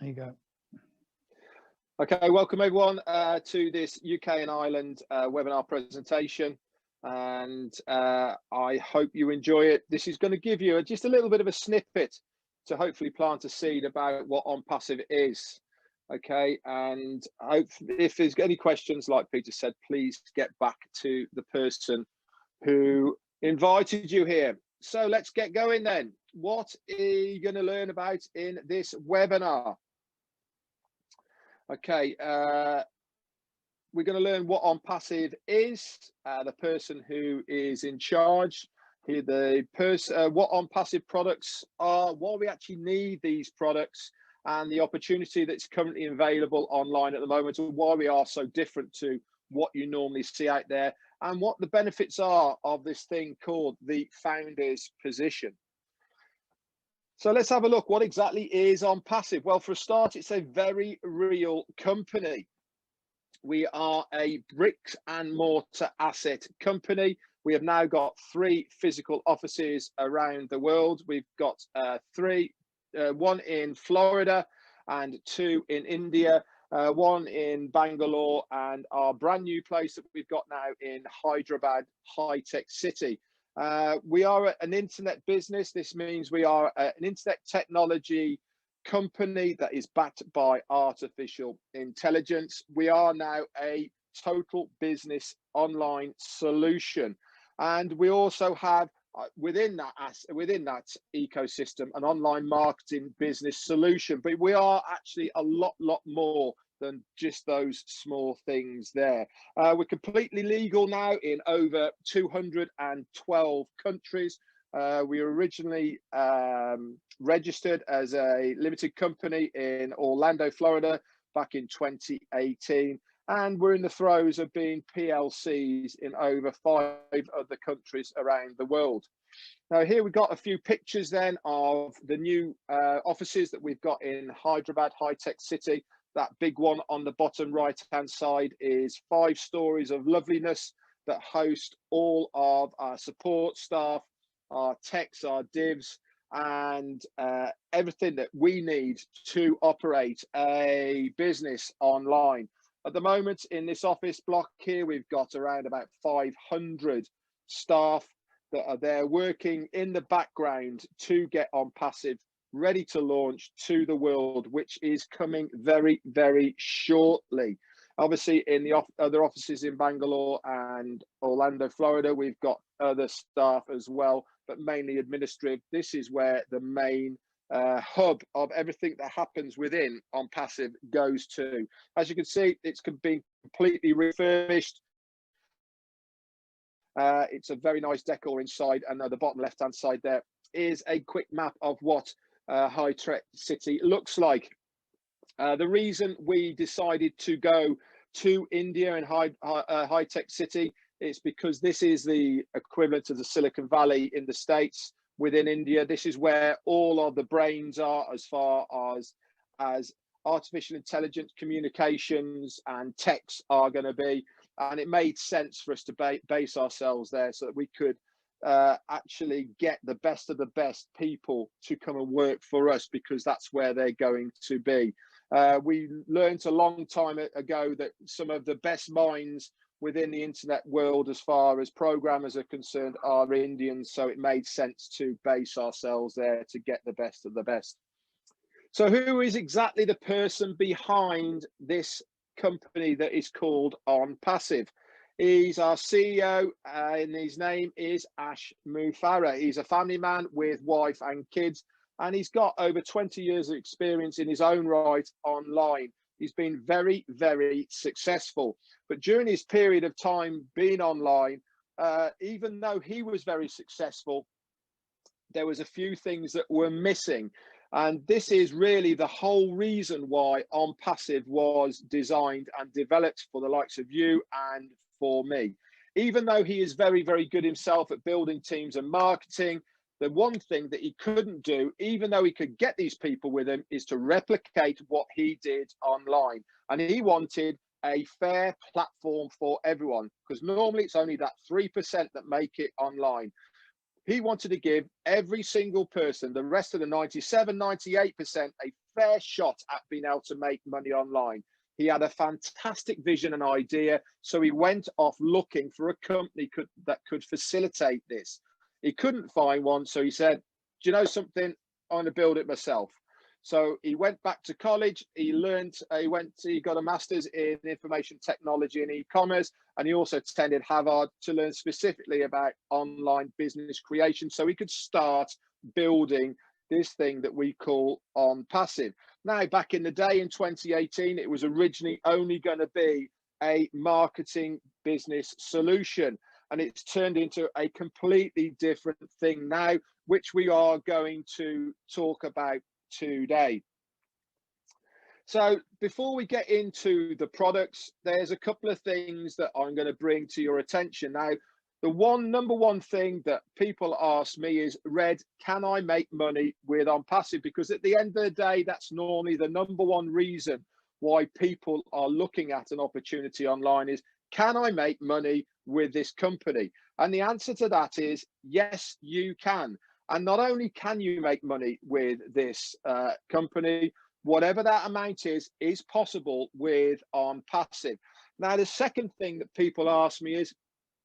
There you go. Okay, welcome everyone to this UK and Ireland webinar presentation, and I hope you enjoy it. This is going to give you just a little bit of a snippet to hopefully plant a seed about what Onpassive is. Okay, and if there's any questions, like Peter said, please get back to the person who invited you here. So let's get going then. What are you going to learn about in this webinar? Okay, we're going to learn what Onpassive is, the person who is in charge, what Onpassive products are, why we actually need these products, and the opportunity that's currently available online at the moment, and why we are so different to what you normally see out there, and what the benefits are of this thing called the founder's position. So let's have a look. What exactly is Onpassive? Well, for a start, it's a very real company. We are a bricks and mortar asset company. We have now got 3 physical offices around the world. We've got one in Florida and 2 in India, 1 in Bangalore, and our brand new place that we've got now in Hyderabad, high-tech city. We are an internet business. This means we are an internet technology company that is backed by artificial intelligence. We are now a total business online solution, and we also have within that ecosystem an online marketing business solution. But we are actually a lot more than just those small things there. We're completely legal now in over 212 countries. We were originally registered as a limited company in Orlando, Florida back in 2018, and we're in the throes of being PLCs in over 5 other countries around the world. Now here we've got a few pictures then of the new offices that we've got in Hyderabad, high-tech city. That big one on the bottom right-hand side is 5 stories of loveliness that host all of our support staff, our techs, our divs, and everything that we need to operate a business online. At the moment in this office block here, we've got around about 500 staff that are there working in the background to get Onpassive ready to launch to the world, which is coming very, very shortly. Obviously, in the other offices in Bangalore and Orlando, Florida, we've got other staff as well, but mainly administrative. This is where the main hub of everything that happens within Onpassive goes to. As you can see, it's been completely refurbished. It's a very nice decor inside, and at the bottom left-hand side there is a quick map of what high-tech city looks like. The reason we decided to go to India and high-tech city is because this is the equivalent to the Silicon Valley in the States. Within India, this is where all of the brains are as far as artificial intelligence, communications and techs are going to be, and it made sense for us to base ourselves there so that we could actually get the best of the best people to come and work for us, because that's where they're going to be. We learned a long time ago that some of the best minds within the internet world as far as programmers are concerned are Indians, so it made sense to base ourselves there to get the best of the best. So who is exactly the person behind this company that is called Onpassive? He's our CEO, and his name is Ash Mufara. He's a family man with wife and kids, and he's got over 20 years of experience in his own right online. He's been very, very successful. But during his period of time being online, even though he was very successful, there was a few things that were missing. And this is really the whole reason why Onpassive was designed and developed for the likes of you and for me. Even though he is very, very good himself at building teams and marketing, the one thing that he couldn't do, even though he could get these people with him, is to replicate what he did online. And he wanted a fair platform for everyone, because normally it's only that 3% that make it online. He wanted to give every single person, the rest of the 97, 98%, a fair shot at being able to make money online. He had a fantastic vision and idea, so he went off looking for a company that could facilitate this. He couldn't find one, so he said, do you know something? I'm going to build it myself. So he went back to college, he got a master's in information technology and e-commerce, and he also attended Harvard to learn specifically about online business creation so he could start building this thing that we call Onpassive. Now, back in the day in 2018, it was originally only going to be a marketing business solution, and it's turned into a completely different thing now, which we are going to talk about today. So before we get into the products, there's a couple of things that I'm going to bring to your attention. Now, the number one thing that people ask me is, Red, can I make money with Onpassive? Because at the end of the day, that's normally the number one reason why people are looking at an opportunity online is, can I make money with this company? And the answer to that is, yes, you can. And not only can you make money with this company, whatever that amount is possible with Onpassive. Now, the second thing that people ask me is,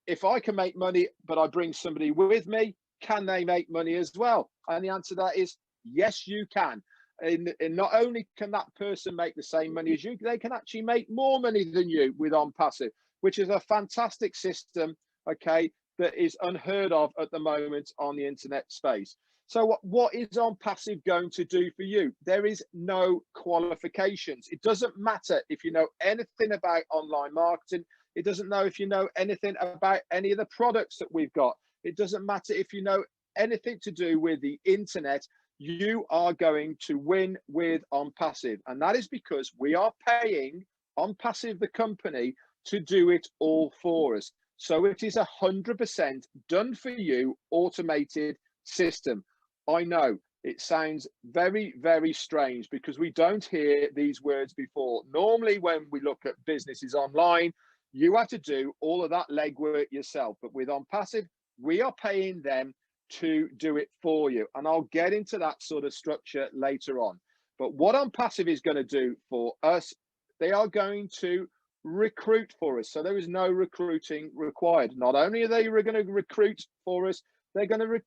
if I can make money, but I bring somebody with me, can they make money as well? And the answer to that is, yes, you can. And not only can that person make the same money as you, they can actually make more money than you with Onpassive, which is a fantastic system, okay, that is unheard of at the moment on the internet space. So what is Onpassive going to do for you? There is no qualifications. It doesn't matter if you know anything about online marketing. It doesn't know if you know anything about any of the products that we've got. It doesn't matter if you know anything to do with the internet. You are going to win with Onpassive. And that is because we are paying Onpassive, the company, to do it all for us. So it is 100% done for you, automated system. I know it sounds very, very strange because we don't hear these words before. Normally, when we look at businesses online, you have to do all of that legwork yourself. But with Onpassive, we are paying them to do it for you. And I'll get into that sort of structure later on. But what Onpassive is going to do for us, they are going to recruit for us. So there is no recruiting required. Not only are they going to recruit for us, they're going to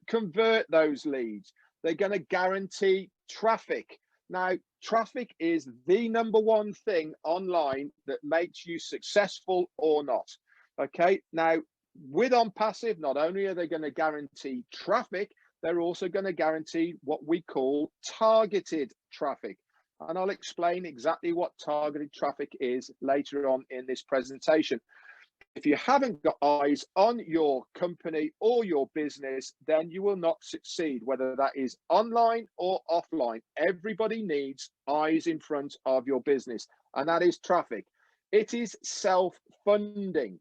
convert those leads. They're going to guarantee traffic. Now, traffic is the number one thing online that makes you successful or not. Okay. Now, with Onpassive, not only are they going to guarantee traffic, they're also going to guarantee what we call targeted traffic. And I'll explain exactly what targeted traffic is later on in this presentation. If you haven't got eyes on your company or your business, then you will not succeed, whether that is online or offline. Everybody needs eyes in front of your business, and that is traffic. It is self-funding.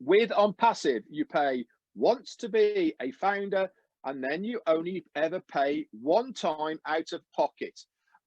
With Onpassive, you pay once to be a founder, and then you only ever pay one time out of pocket.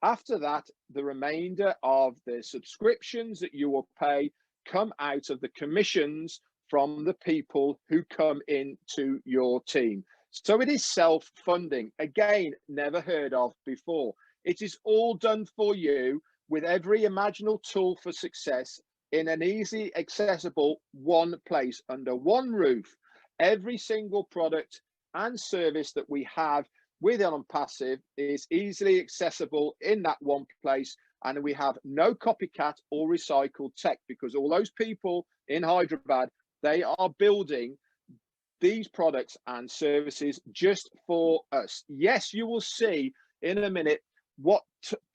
After that, the remainder of the subscriptions that you will pay come out of the commissions from the people who come into your team. So it is self-funding. Again, never heard of before. It is all done for you with every imaginable tool for success in an easy, accessible one place under one roof. Every single product and service that we have with Onpassive is easily accessible in that one place, and we have no copycat or recycled tech, because all those people in Hyderabad, they are building these products and services just for us. Yes, you will see in a minute what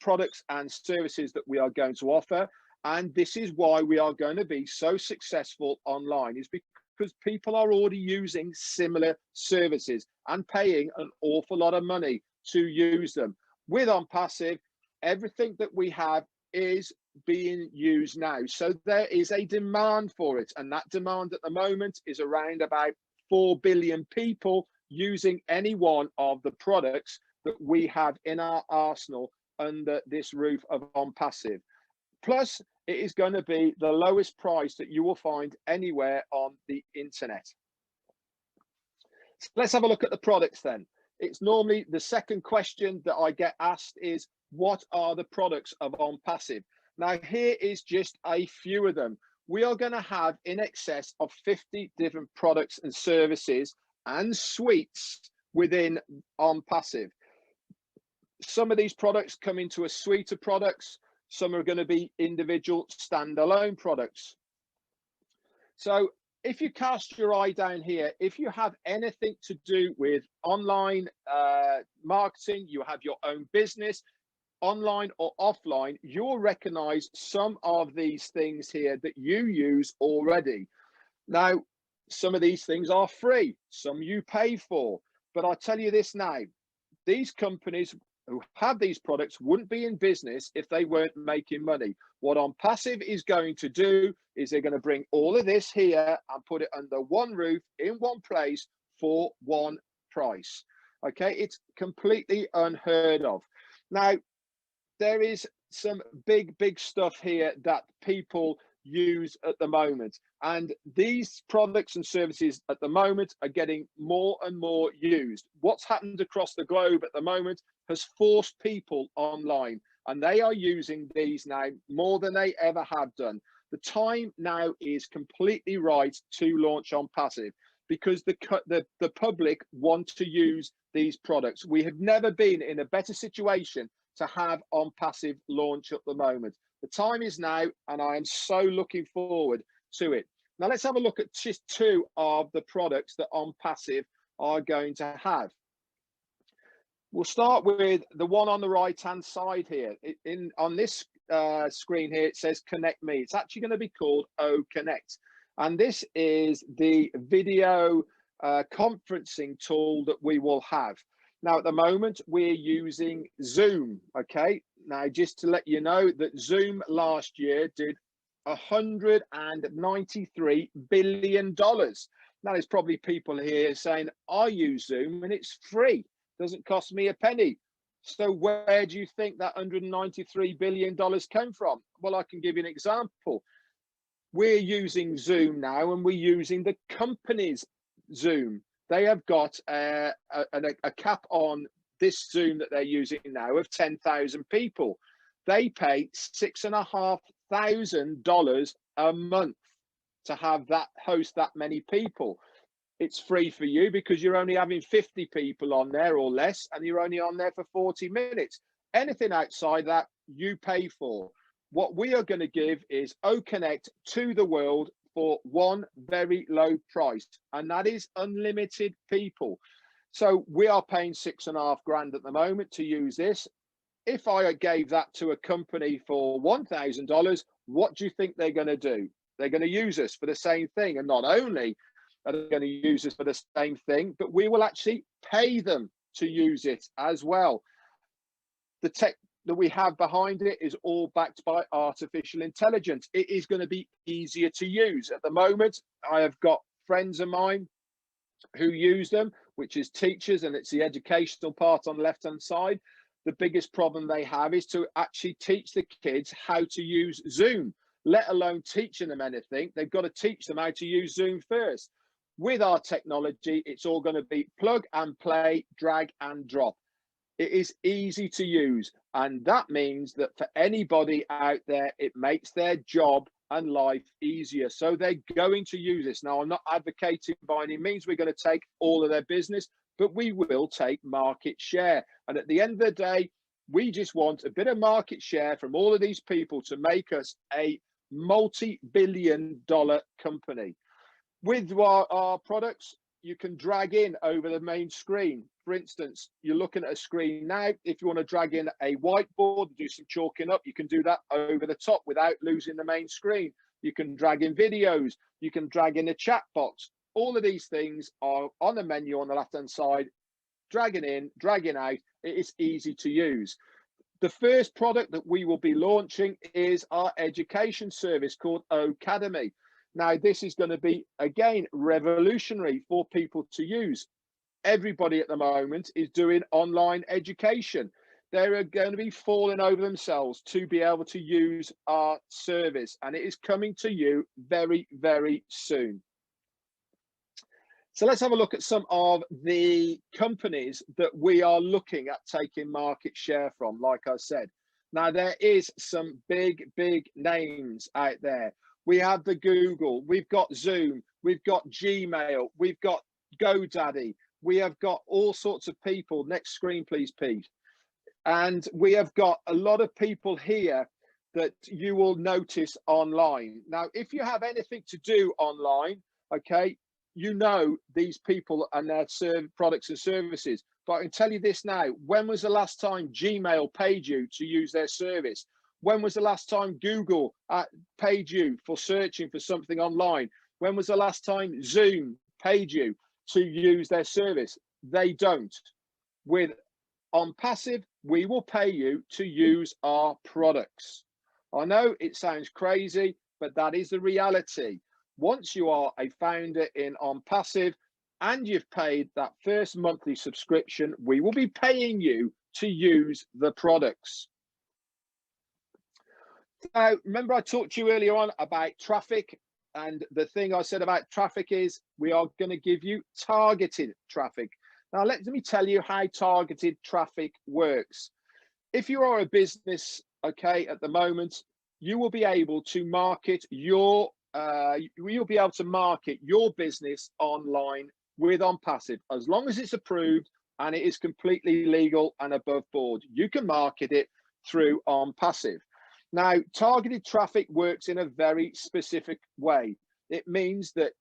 products and services that we are going to offer, and this is why we are going to be so successful online, is because people are already using similar services and paying an awful lot of money to use them. With Onpassive, everything that we have is being used now. So there is a demand for it. And that demand at the moment is around about 4 billion people using any one of the products that we have in our arsenal under this roof of Onpassive. Plus, it is going to be the lowest price that you will find anywhere on the internet. So let's have a look at the products then. it's normally the second question that I get asked is, what are the products of Onpassive? Now, here is just a few of them. We are going to have in excess of 50 different products and services and suites within Onpassive. Some of these products come into a suite of products. Some are going to be individual standalone products. So if you cast your eye down here, if you have anything to do with online marketing, you have your own business, online or offline, you'll recognize some of these things here that you use already. Now, some of these things are free, some you pay for, but I'll tell you this now, these companies who have these products wouldn't be in business if they weren't making money. What Onpassive is going to do is they're going to bring all of this here and put it under one roof in one place for one price. Okay, it's completely unheard of. Now, there is some big stuff here that people use at the moment, and these products and services at the moment are getting more and more used. What's happened across the globe at the moment has forced people online, and they are using these now more than they ever have done. The time now is completely right to launch Onpassive because the public want to use these products. We have never been in a better situation to have Onpassive launch at the moment. The time is now, and I am so looking forward to it. Now let's have a look at just two of the products that Onpassive are going to have. We'll start with the one on the right hand side here. On this screen here, it says Connect Me. It's actually going to be called O Connect, and this is the video conferencing tool that we will have. Now, at the moment, we're using Zoom, okay? Now, just to let you know that Zoom last year did $193 billion. Now, there's probably people here saying, I use Zoom and it's free. Doesn't cost me a penny. So where do you think that $193 billion came from? Well, I can give you an example. We're using Zoom now and we're using the company's Zoom. They have got a cap on this Zoom that they're using now of 10,000 people. They pay $6,500 a month to have that host that many people. It's free for you because you're only having 50 people on there or less, and you're only on there for 40 minutes. Anything outside that, you pay for. What we are going to give is O Connect to the world for one very low price, and that is unlimited people. So we are paying $6,500 at the moment to use this. If I gave that to a company for $1,000, what do you think they're going to do? They're going to use us for the same thing, and not only are they going to use us for the same thing, but we will actually pay them to use it as well. The tech that we have behind it is all backed by artificial intelligence. It is going to be easier to use. At the moment, I have got friends of mine who use them, which is teachers, and it's the educational part on the left-hand side. The biggest problem they have is to actually teach the kids how to use Zoom, let alone teaching them anything. They've got to teach them how to use Zoom first. With our technology, it's all going to be plug and play, drag and drop. It is easy to use, and that means that for anybody out there, it makes their job and life easier. So they're going to use this. Now, I'm not advocating by any means we're going to take all of their business, but we will take market share. And at the end of the day, we just want a bit of market share from all of these people to make us a multi-billion-dollar company. With our products, you can drag in over the main screen. For instance, you're looking at a screen now. If you want to drag in a whiteboard, do some chalking up, you can do that over the top without losing the main screen. You can drag in videos. You can drag in a chat box. All of these things are on the menu on the left-hand side. Dragging in, dragging out. It is easy to use. The first product that we will be launching is our education service called Academy. Now, this is going to be, again, revolutionary for people to use. Everybody at the moment is doing online education. They're going to be falling over themselves to be able to use our service, and it is coming to you very, very soon. So let's have a look at some of the companies that we are looking at taking market share from, like I said. Now, there is some big names out there. We have the Google, we've got Zoom, we've got Gmail, we've got GoDaddy, we have got all sorts of people. Next screen, please, Pete. And we have got a lot of people here that you will notice online. Now, if you have anything to do online, okay, you know these people and their products and services. But I can tell you this now, when was the last time Gmail paid you to use their service? When was the last time Google paid you for searching for something online? When was the last time Zoom paid you to use their service? They don't. With Onpassive, we will pay you to use our products. I know it sounds crazy, but that is the reality. Once you are a founder in Onpassive and you've paid that first monthly subscription, we will be paying you to use the products. Now, remember I talked to you earlier on about traffic, and the thing I said about traffic is we are going to give you targeted traffic. Now, let me tell you how targeted traffic works. If you are a business, okay, at the moment, you will be able to market your business online with Onpassive, as long as it's approved and it is completely legal and above board. You can market it through Onpassive. Now, targeted traffic works in a very specific way. It means that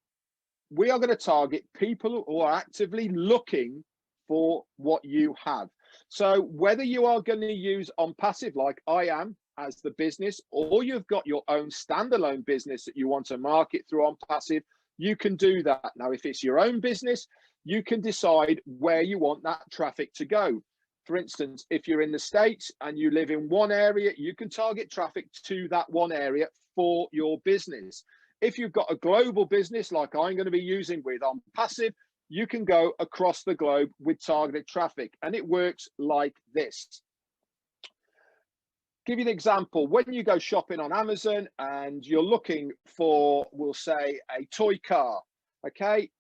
we are going to target people who are actively looking for what you have. So whether you are going to use Onpassive like I am as the business, or you've got your own standalone business that you want to market through Onpassive, you can do that. Now, if it's your own business, you can decide where you want that traffic to go. For instance, if you're in the States and you live in one area, you can target traffic to that one area for your business. If you've got a global business like I'm going to be using with Onpassive, you can go across the globe with targeted traffic, and it works like this. Give you an example. When you go shopping on Amazon and you're looking for, we'll say, a toy car, okay?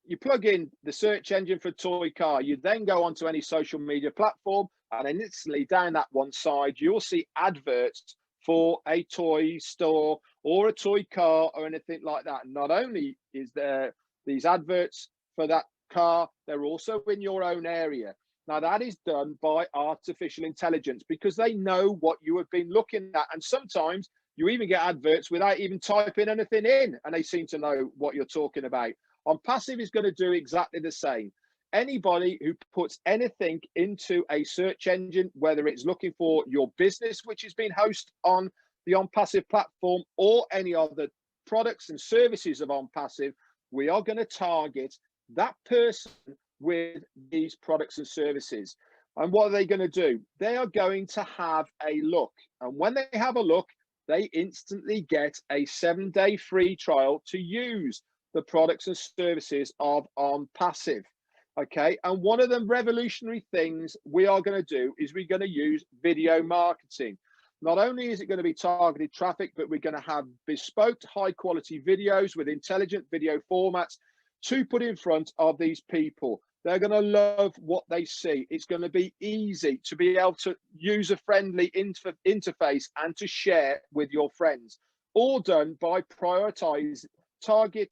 You plug in the search engine for toy car, you then go onto any social media platform, and then instantly down that one side, you'll see adverts for a toy store or a toy car or anything like that. Not only is there these adverts for that car, they're also in your own area. Now, that is done by artificial intelligence because they know what you have been looking at. And sometimes you even get adverts without even typing anything in, and they seem to know what you're talking about. Onpassive is going to do exactly the same. Anybody who puts anything into a search engine, whether it's looking for your business, which is being hosted on the Onpassive platform, or any other products and services of Onpassive, we are going to target that person with these products and services. And what are they going to do? They are going to have a look. And when they have a look, they instantly get a 7-day free trial to use the products and services of Onpassive. Okay, and one of the revolutionary things we are going to do is we're going to use video marketing. Not only is it going to be targeted traffic, but we're going to have bespoke high quality videos with intelligent video formats to put in front of these people. They're going to love what they see. It's going to be easy to be able to user-friendly interface and to share with your friends. All done by prioritizing targeted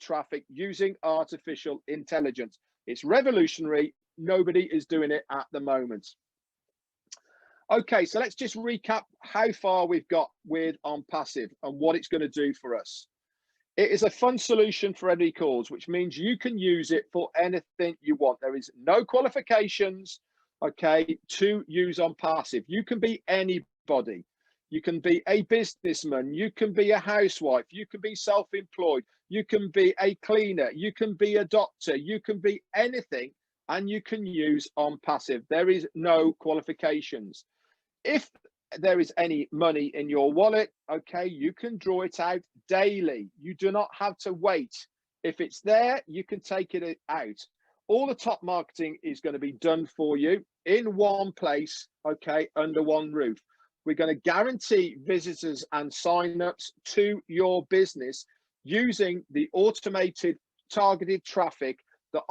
traffic using artificial intelligence. It's revolutionary. Nobody is doing it at the moment. Okay, so let's just recap how far we've got with Onpassive and what it's going to do for us. It is a fun solution for any cause, which means you can use it for anything you want. There is no qualifications, okay, to use Onpassive. You can be anybody. You can be a businessman, you can be a housewife, you can be self-employed, you can be a cleaner, you can be a doctor, you can be anything, and you can use Onpassive. There is no qualifications. If there is any money in your wallet, okay, you can draw it out daily. You do not have to wait. If it's there, you can take it out. All the top marketing is going to be done for you in one place, okay, under one roof. We're going to guarantee visitors and signups to your business using the automated targeted traffic that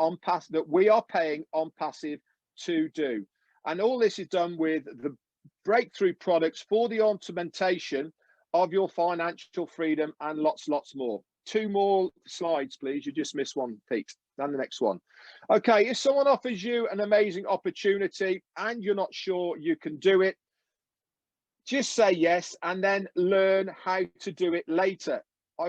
that we are paying Onpassive to do. And all this is done with the breakthrough products for the augmentation of your financial freedom and lots more. 2 more slides, please. You just missed one, Pete. And the next one. Okay, if someone offers you an amazing opportunity and you're not sure you can do it, just say yes and then learn how to do it later.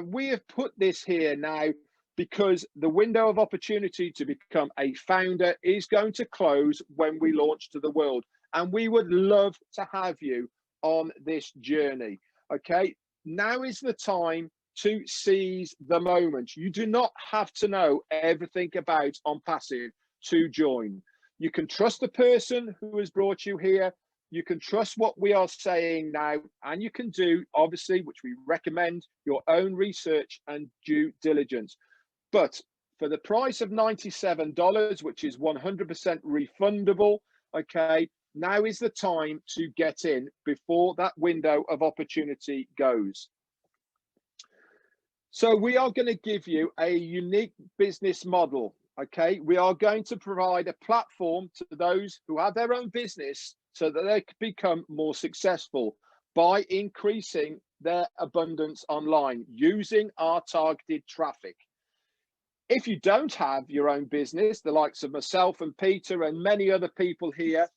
We have put this here now because the window of opportunity to become a founder is going to close when we launch to the world. And we would love to have you on this journey. Okay, now is the time to seize the moment. You do not have to know everything about Onpassive to join. You can trust the person who has brought you here. You can trust what we are saying now, and you can do, obviously, which we recommend, your own research and due diligence. But for the price of $97, which is 100% refundable, okay, now is the time to get in before that window of opportunity goes. So we are going to give you a unique business model, okay? We are going to provide a platform to those who have their own business so that they can become more successful by increasing their abundance online using our targeted traffic. If you don't have your own business, the likes of myself and Peter and many other people here,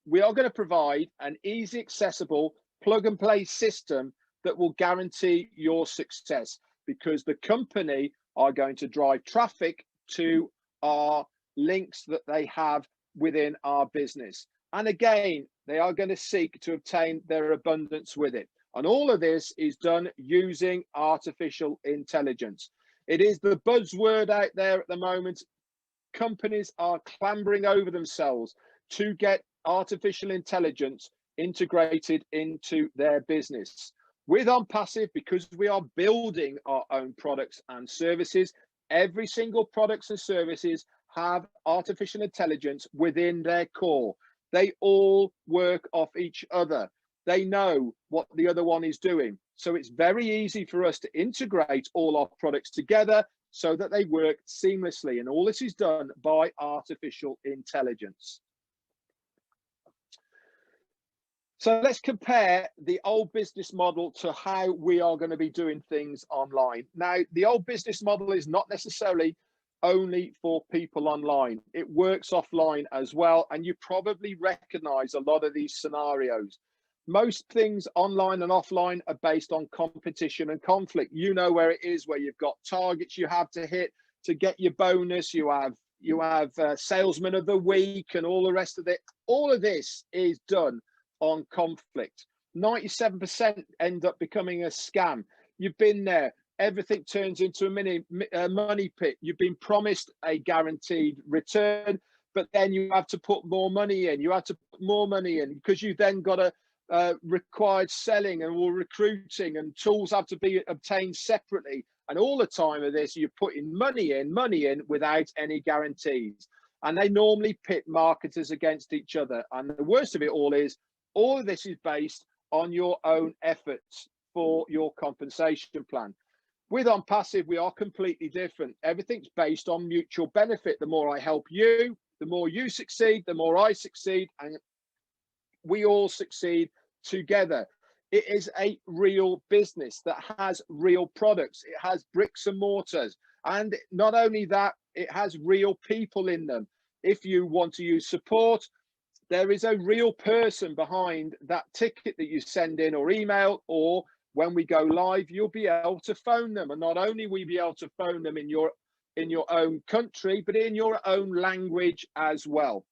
we are going to provide an easy, accessible, plug and play system that will guarantee your success, because the company are going to drive traffic to our links that they have within our business. And again, they are going to seek to obtain their abundance with it. And all of this is done using artificial intelligence. It is the buzzword out there at the moment. Companies are clambering over themselves to get artificial intelligence integrated into their business. With Onpassive, because we are building our own products and services, every single products and services have artificial intelligence within their core. They all work off each other. They know what the other one is doing. So it's very easy for us to integrate all our products together so that they work seamlessly. And all this is done by artificial intelligence. So let's compare the old business model to how we are going to be doing things online. Now, the old business model is not necessarily only for people online. It works offline as well. And you probably recognize a lot of these scenarios. Most things online and offline are based on competition and conflict. You know where it is, where you've got targets you have to hit to get your bonus. You have salesman of the week and all the rest of it. All of this is done on conflict. 97% end up becoming a scam. You've been there. Everything turns into a money pit. You've been promised a guaranteed return, but then you have to put more money in. You have to put more money in because you've then got a required selling and all recruiting, and tools have to be obtained separately. And all the time of this, you're putting money in without any guarantees. And they normally pit marketers against each other. And the worst of it all is, all of this is based on your own efforts for your compensation plan. With Onpassive, we are completely different. Everything's based on mutual benefit. The more I help you, the more you succeed, the more I succeed, and we all succeed together. It is a real business that has real products. It has bricks and mortars. And not only that, it has real people in them. If you want to use support, there is a real person behind that ticket that you send in or email, or when we go live, you'll be able to phone them. And not only will you be able to phone them in your own country, but in your own language as well.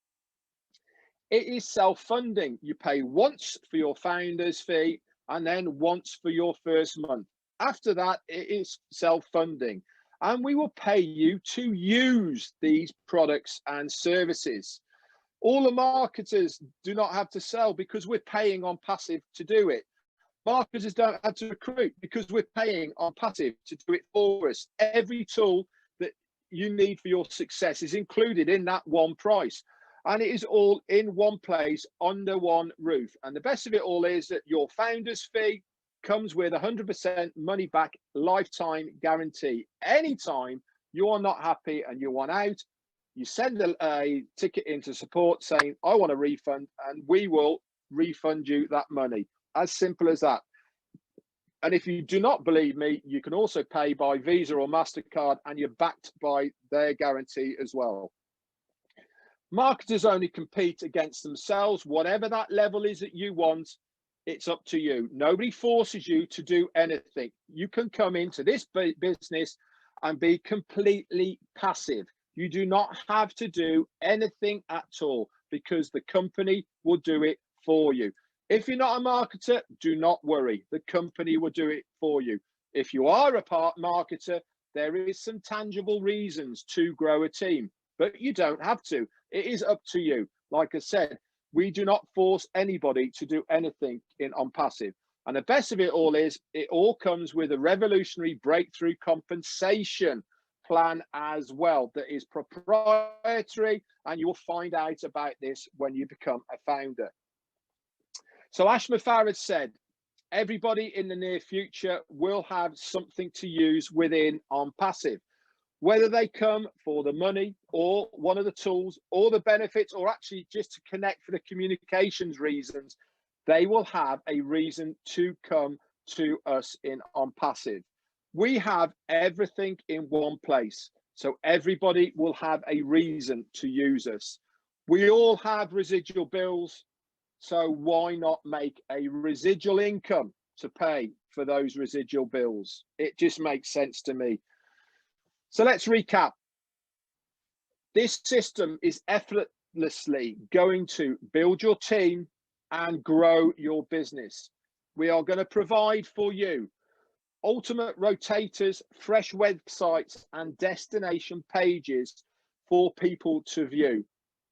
It is self-funding. You pay once for your founder's fee and then once for your first month. After that, it is self-funding. And we will pay you to use these products and services. All the marketers do not have to sell because we're paying Onpassive to do it. Marketers don't have to recruit because we're paying Onpassive to do it for us. Every tool that you need for your success is included in that one price. And it is all in one place under one roof. And the best of it all is that your founder's fee comes with 100% money back lifetime guarantee. Anytime you are not happy and you want out, you send a ticket into support saying, I want a refund, and we will refund you that money. As simple as that. And if you do not believe me, you can also pay by Visa or MasterCard, and you're backed by their guarantee as well. Marketers only compete against themselves. Whatever that level is that you want, it's up to you. Nobody forces you to do anything. You can come into this business and be completely passive. You do not have to do anything at all, because the company will do it for you. If you're not a marketer, do not worry. The company will do it for you. If you are a marketer, there is some tangible reasons to grow a team, but you don't have to. It is up to you. Like I said, we do not force anybody to do anything in Onpassive. And the best of it all is, it all comes with a revolutionary breakthrough compensation plan as well that is proprietary, and you'll find out about this when you become a founder. So Ashma Farad said, everybody in the near future will have something to use within Onpassive, whether they come for the money or one of the tools or the benefits, or actually just to connect for the communications reasons. They will have a reason to come to us in Onpassive. We have everything in one place, so everybody will have a reason to use us. We all have residual bills, so why not make a residual income to pay for those residual bills? It just makes sense to me. So let's recap. This system is effortlessly going to build your team and grow your business. We are going to provide for you ultimate rotators, fresh websites, and destination pages for people to view,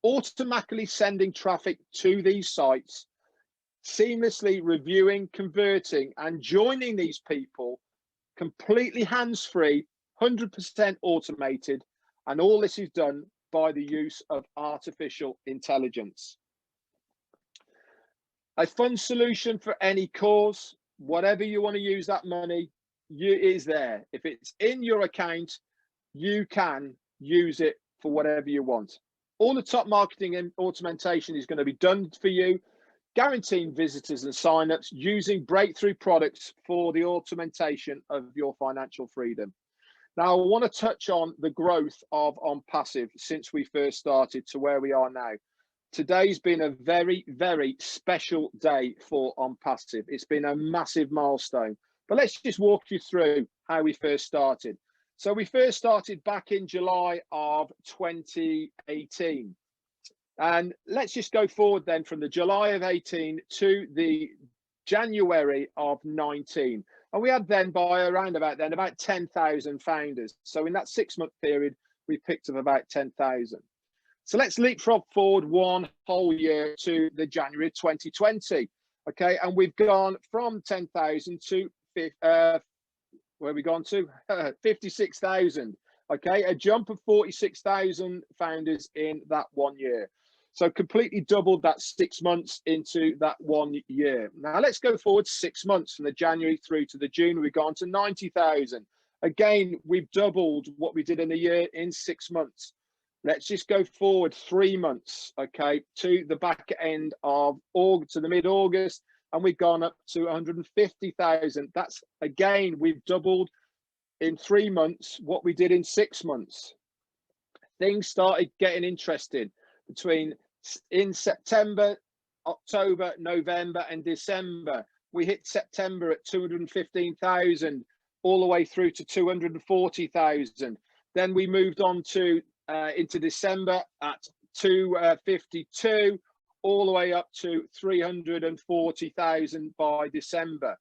automatically sending traffic to these sites, seamlessly reviewing, converting, and joining these people, completely hands-free, 100% automated, and all this is done by the use of artificial intelligence. A fund solution for any cause, whatever you want to use that money, is there. If it's in your account, you can use it for whatever you want. All the top marketing and automation is going to be done for you, guaranteeing visitors and signups, using breakthrough products for the automation of your financial freedom. Now, I want to touch on the growth of Onpassive since we first started to where we are now. Today's been a very, very special day for Onpassive. It's been a massive milestone. But let's just walk you through how we first started. So we first started back in July of 2018. And let's just go forward then from the July of 18 to the January of 19. And we had then about 10,000 founders. So in that 6-month period, we picked up about 10,000. So let's leapfrog forward one whole year to the January 2020. Okay, and we've gone from 10,000 to where have we gone to? 56,000. Okay, a jump of 46,000 founders in that 1 year. So completely doubled that 6 months into that 1 year. Now let's go forward 6 months from the January through to the June. We've gone to 90,000. Again, we've doubled what we did in a year in 6 months. Let's just go forward 3 months, okay, to the back end of August, to the mid-August, and we've gone up to 150,000. That's, again, we've doubled in 3 months what we did in 6 months. Things started getting interesting in September, October, November, and December. We hit September at 215,000, all the way through to 240,000. Then we moved on to into December at 252, all the way up to 340,000 by December.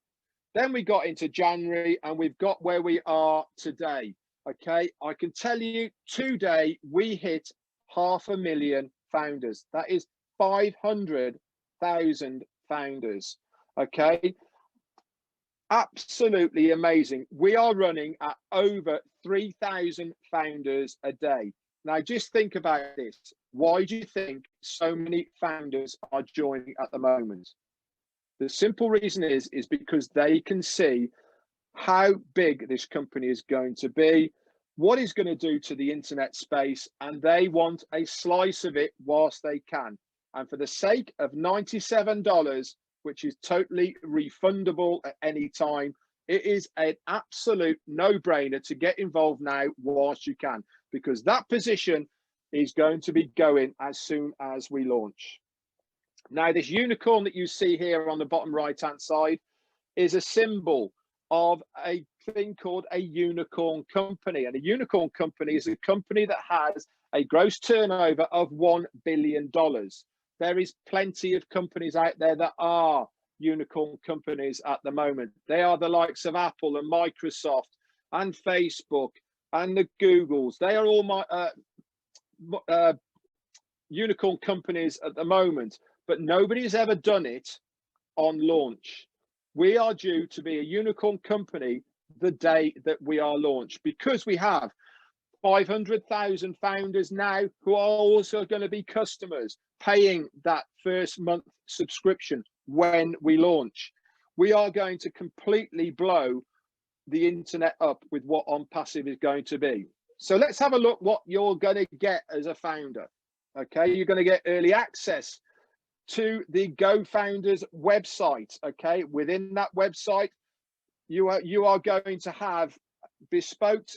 Then we got into January, and we've got where we are today. Okay, I can tell you today we hit 500,000 founders. That is 500,000 founders. Okay, absolutely amazing. We are running at over 3,000 founders a day. Now, just think about this. Why do you think so many founders are joining at the moment? The simple reason is because they can see how big this company is going to be, what it's going to do to the internet space, and they want a slice of it whilst they can. And for the sake of $97, which is totally refundable at any time, it is an absolute no-brainer to get involved now whilst you can, because that position is going to be going as soon as we launch. Now, this unicorn that you see here on the bottom right-hand side is a symbol of a thing called a unicorn company. And a unicorn company is a company that has a gross turnover of $1 billion. There is plenty of companies out there that are unicorn companies at the moment. They are the likes of Apple and Microsoft and Facebook and the Googles. They are all unicorn companies at the moment, but nobody has ever done it on launch. We are due to be a unicorn company the day that we are launched, because we have 500,000 founders now who are also going to be customers paying that first month subscription when we launch. We are going to completely blow the internet up with what Onpassive is going to be. So let's have a look what you're going to get as a founder. Okay, you're going to get early access to the GoFounders website. Okay, within that website, you are going to have bespoke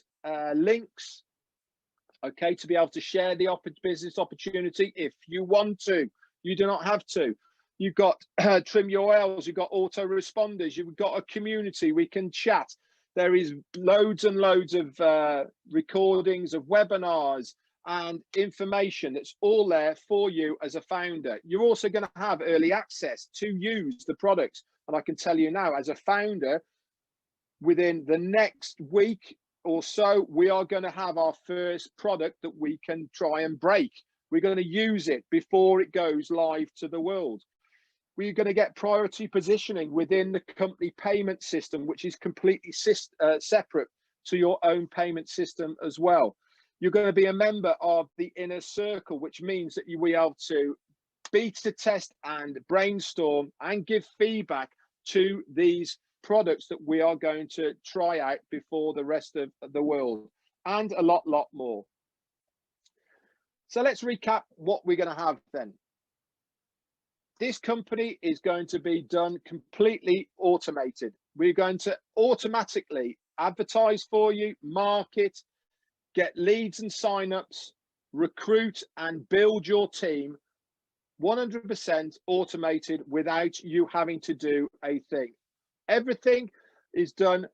links, okay, to be able to share the business opportunity if you want to. You do not have to. You've got trim URLs, you've got autoresponders, you've got a community, we can chat. There is loads and loads of recordings of webinars and information that's all there for you as a founder. You're also going to have early access to use the products. And I can tell you now, as a founder, within the next week or so, we are going to have our first product that we can try and break. We're going to use it before it goes live to the world. We're going to get priority positioning within the company payment system, which is completely separate to your own payment system as well. You're going to be a member of the inner circle, which means that you'll be able to beta test and brainstorm and give feedback to these products that we are going to try out before the rest of the world, and a lot more. So let's recap what we're going to have then. This company is going to be done completely automated. We're going to automatically advertise for you, market, get leads and signups, recruit and build your team 100% automated without you having to do a thing. Everything is done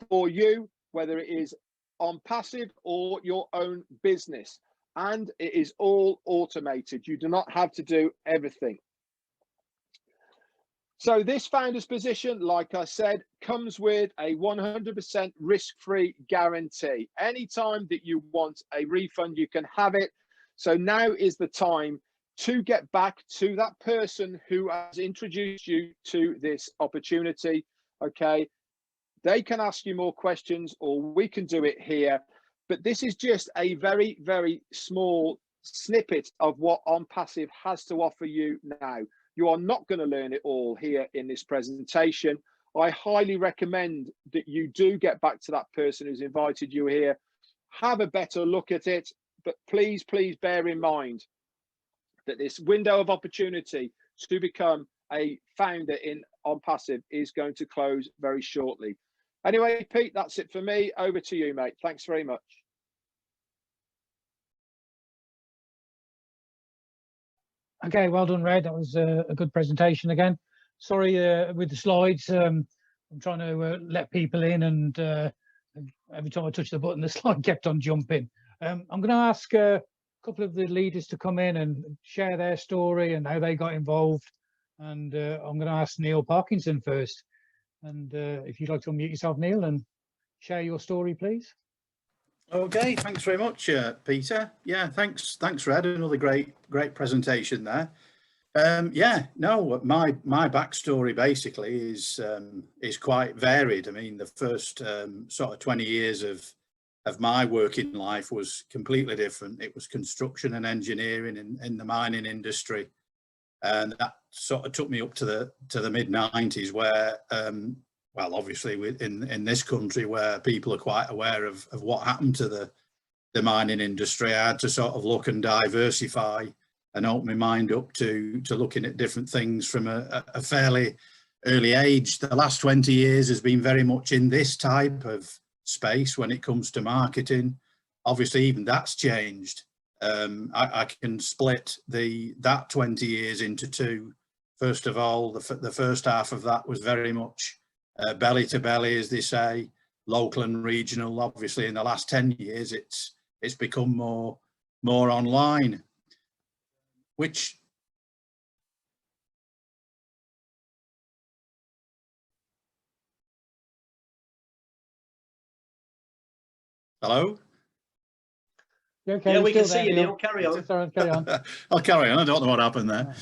for you, whether it is Onpassive or your own business, and it is all automated. You do not have to do everything. So this founder's position, like I said, comes with a 100% risk-free guarantee. Anytime that you want a refund, you can have it. So now is the time to get back to that person who has introduced you to this opportunity. Okay, they can ask you more questions, or we can do it here. But this is just a very, very small snippet of what Onpassive has to offer you now. You are not going to learn it all here in this presentation. I highly recommend that you do get back to that person who's invited you here, have a better look at it, but please bear in mind that this window of opportunity to become a founder in Onpassive is going to close very shortly. Anyway, Pete, that's it for me. Over to you, mate. Thanks very much. Okay, well done, Red. That was a good presentation again. Sorry with the slides. I'm trying to let people in, and every time I touch the button, the slide kept on jumping. I'm going to ask a couple of the leaders to come in and share their story and how they got involved. And I'm going to ask Neil Parkinson first. And if you'd like to unmute yourself, Neil, and share your story, please. Okay, thanks very much, Peter. Yeah, thanks, Red. Another great presentation there. Yeah, no, my backstory basically is quite varied. I mean, the first sort of 20 years of my working life was completely different. It was construction and engineering in the mining industry, and that sort of took me up to the mid 90s, where well, obviously in this country where people are quite aware of what happened to the mining industry, I had to sort of look and diversify and open my mind up to looking at different things from a fairly early age. The last 20 years has been very much in this type of space when it comes to marketing. Obviously, even that's changed. I can split that 20 years into two. First of all, the first half of that was very much belly to belly, as they say, local and regional. Obviously, in the last 10 years, it's become more online, which hello? Okay, Yeah, we can still see there, you, Neil. Carry on. Sorry, carry on. I'll carry on. I don't know what happened there.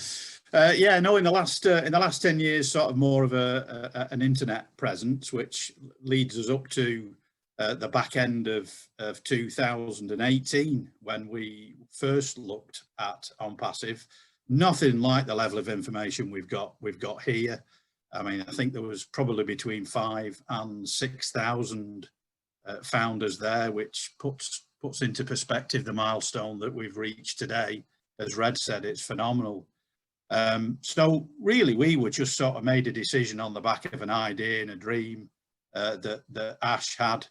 Yeah, no, in the last 10 years, sort of more of an internet presence, which leads us up to the back end of 2018, when we first looked at Onpassive. Nothing like the level of information we've got here. I mean, I think there was probably between 5,000 and 6,000 founders there, which puts into perspective the milestone that we've reached today. As Red said, it's phenomenal. So really, we were just sort of made a decision on the back of an idea and a dream that Ash had.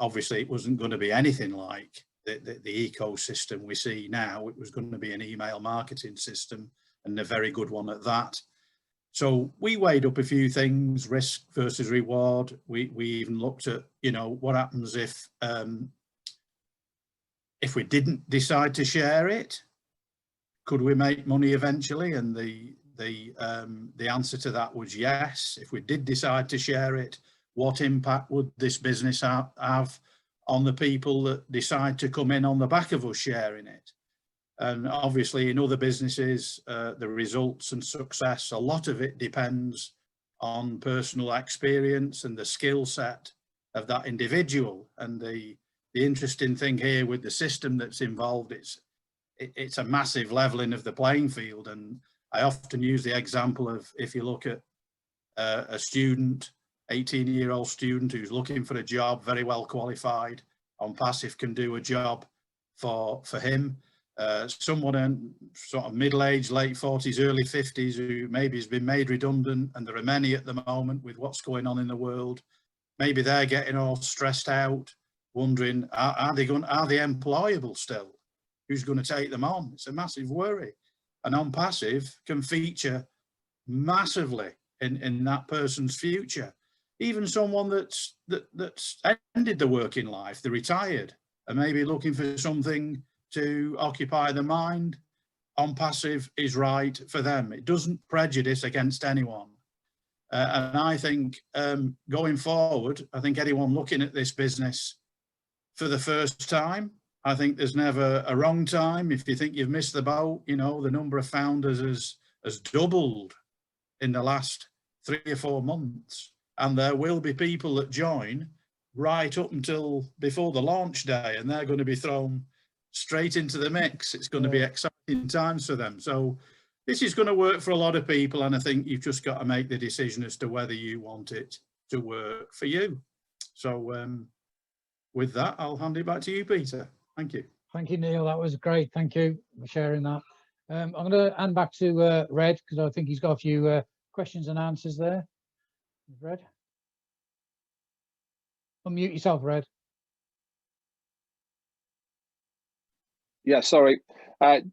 Obviously, it wasn't going to be anything like the ecosystem we see now. It was going to be an email marketing system, and a very good one at that. So we weighed up a few things, risk versus reward. We even looked at, you know, what happens if we didn't decide to share it. Could we make money eventually? And the answer to that was yes. If we did decide to share it, what impact would this business have on the people that decide to come in on the back of us sharing it? And obviously in other businesses, the results and success, a lot of it depends on personal experience and the skill set of that individual. And the interesting thing here with the system that's involved, it's a massive leveling of the playing field. And I often use the example of, if you look at a student, 18-year-old student who's looking for a job, very well qualified, Onpassive can do a job for him. Someone in sort of middle-aged, late 40s, early 50s, who maybe has been made redundant, and there are many at the moment with what's going on in the world. Maybe they're getting all stressed out, wondering, are they employable still? Who's going to take them on? It's a massive worry. And Onpassive can feature massively in that person's future. Even someone that's ended the working life, they're retired, and maybe looking for something to occupy the mind, Onpassive is right for them. It doesn't prejudice against anyone. And I think going forward, I think anyone looking at this business for the first time, I think there's never a wrong time. If you think you've missed the boat, you know, the number of founders has doubled in the last 3 or 4 months. And there will be people that join right up until before the launch day, and they're going to be thrown straight into the mix. It's going to be exciting times for them. So this is going to work for a lot of people, and I think you've just got to make the decision as to whether you want it to work for you. So with that, I'll hand it back to you, Peter. Thank you. Thank you, Neil. That was great. Thank you for sharing that. I'm going to hand back to Red, because I think he's got a few questions and answers there. Red, unmute yourself, Red. Yeah, sorry.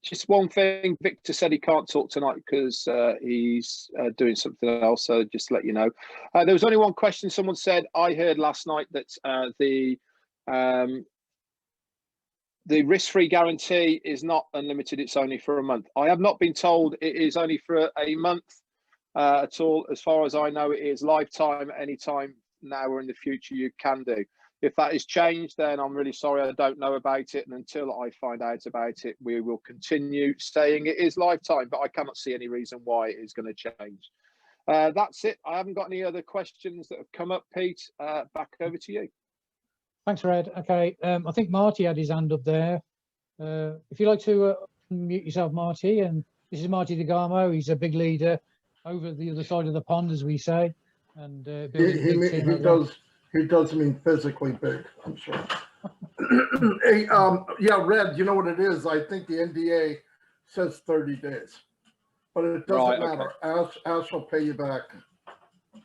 Just one thing. Victor said he can't talk tonight because he's doing something else. So just to let you know, there was only one question. Someone said, I heard last night that the risk-free guarantee is not unlimited. It's only for a month. I have not been told it is only for a month at all. As far as I know, it is lifetime. Anytime now or in the future you can do. If that is changed, then I'm really sorry, I don't know about it. And until I find out about it, we will continue saying it is lifetime, but I cannot see any reason why it is going to change. That's it. I haven't got any other questions that have come up, Pete. Back over to you. Thanks, Red. Okay, I think Marty had his hand up there. If you'd like to unmute yourself, Marty, and This is Marty DeGarmo. He's a big leader over the other side of the pond, as we say, and building a big team over there. He does mean physically big, I'm sure. Hey, yeah, Red, you know what it is? I think the NDA says 30 days, but it doesn't matter. Ash will pay you back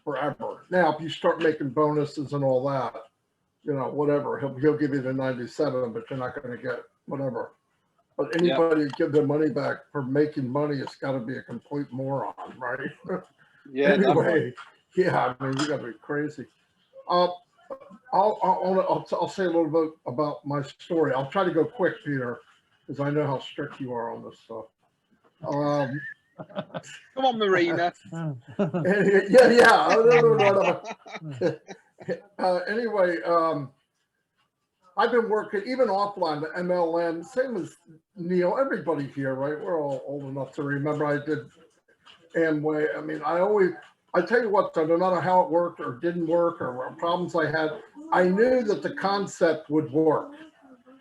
forever. Now, if you start making bonuses and all that, you know, whatever, he'll give you the 97, but you're not going to get whatever. But anybody give their money back for making money, it's got to be a complete moron, right? Yeah. Anyway, yeah, I mean, you got to be crazy. I'll say a little bit about my story. I'll try to go quick, Peter, because I know how strict you are on this stuff. Come on, Marina. Anyway, I've been working even offline, the MLM, same as Neil, everybody here, right? We're all old enough to remember I did Amway. I mean, I tell you what, no matter how it worked or didn't work or what problems I had, I knew that the concept would work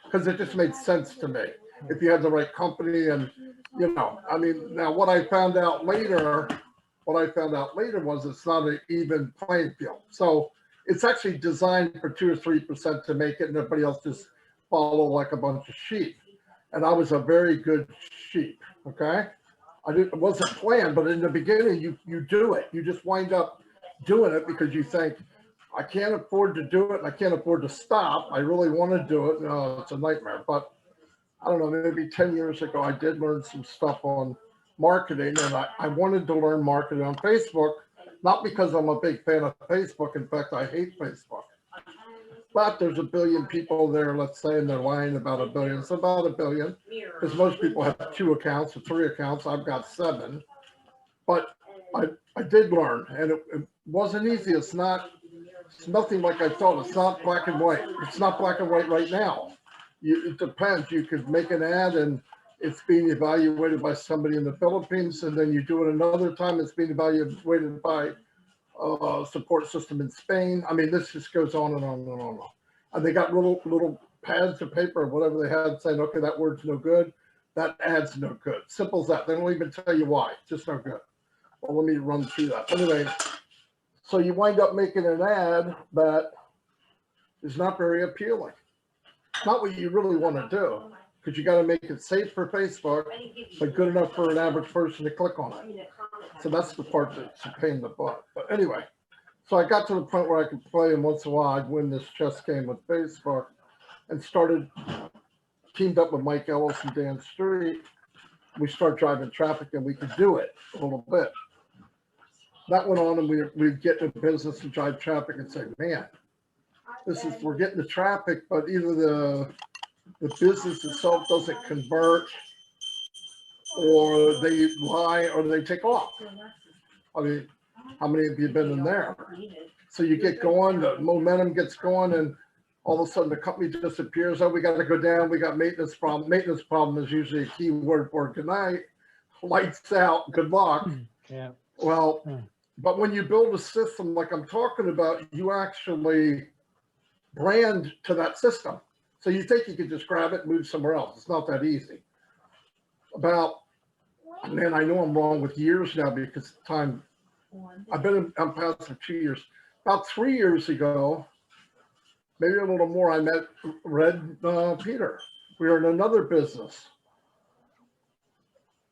because it just made sense to me. If you had the right company and, you know, I mean, now what I found out later was it's not an even playing field. So it's actually designed for 2 or 3% to make it and everybody else just follow like a bunch of sheep. And I was a very good sheep, okay? It wasn't planned, but in the beginning, you do it. You just wind up doing it because you think, I can't afford to do it. And I can't afford to stop. I really want to do it. No, it's a nightmare. But I don't know, maybe 10 years ago, I did learn some stuff on marketing. And I wanted to learn marketing on Facebook, not because I'm a big fan of Facebook. In fact, I hate Facebook. But there's a billion people there, let's say, and they're lying about a billion. It's about a billion, because most people have 2 accounts or 3 accounts. I've got 7. But I did learn, and it wasn't easy. It's nothing like I thought. It's not black and white. It's not black and white right now. It depends. You could make an ad, and it's being evaluated by somebody in the Philippines, and then you do it another time. It's being evaluated by support system in Spain. I mean, this just goes on and on and on and on. And they got little pads of paper or whatever they had saying, okay, that word's no good. That ad's no good. Simple as that. They don't even tell you why. It's just no good. Well, let me run through that. Anyway, so you wind up making an ad that is not very appealing. It's not what you really want to do, because you got to make it safe for Facebook, but good enough for an average person to click on it. So that's the part that's a pain in the butt. But anyway, so I got to the point where I could play, and once in a while I'd win this chess game with Facebook, and teamed up with Mike Ellis and Dan Street. We started driving traffic, and we could do it a little bit. That went on, and we'd get into business and drive traffic and say, man, we're getting the traffic, but either the business itself doesn't convert, or they lie, or they take off. I mean, how many of you have been in there? So you get going, the momentum gets going, and all of a sudden the company disappears. Oh, we got to go down. We got maintenance problem. Maintenance problem is usually a key word for good night. Lights out. Good luck. Yeah. Well, but when you build a system like I'm talking about, you actually brand to that system. So you think you could just grab it and move somewhere else. It's not that easy. Man, I know I'm wrong with years now because time, I've been in Onpassive for 2 years. About 3 years ago, maybe a little more, I met Red Peter. We were in another business,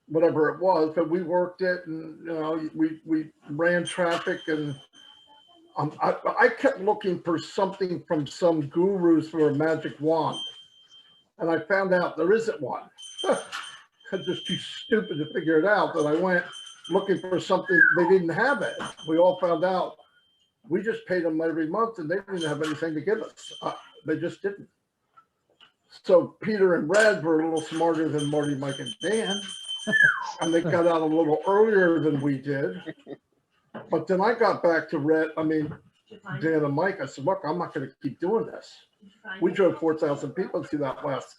whatever it was, but we worked it, and you know, we ran traffic, and I kept looking for something from some gurus for a magic wand, and I found out there isn't one. I'm just too stupid to figure it out, that I went looking for something. They didn't have it. We all found out. We just paid them every month, and they didn't have anything to give us. They just didn't. So Peter and Red were a little smarter than Marty, Mike, and Dan, and they got out a little earlier than we did. But then I got back to Dan and Mike. I said, look, I'm not going to keep doing this. We drove 4,000 people through that last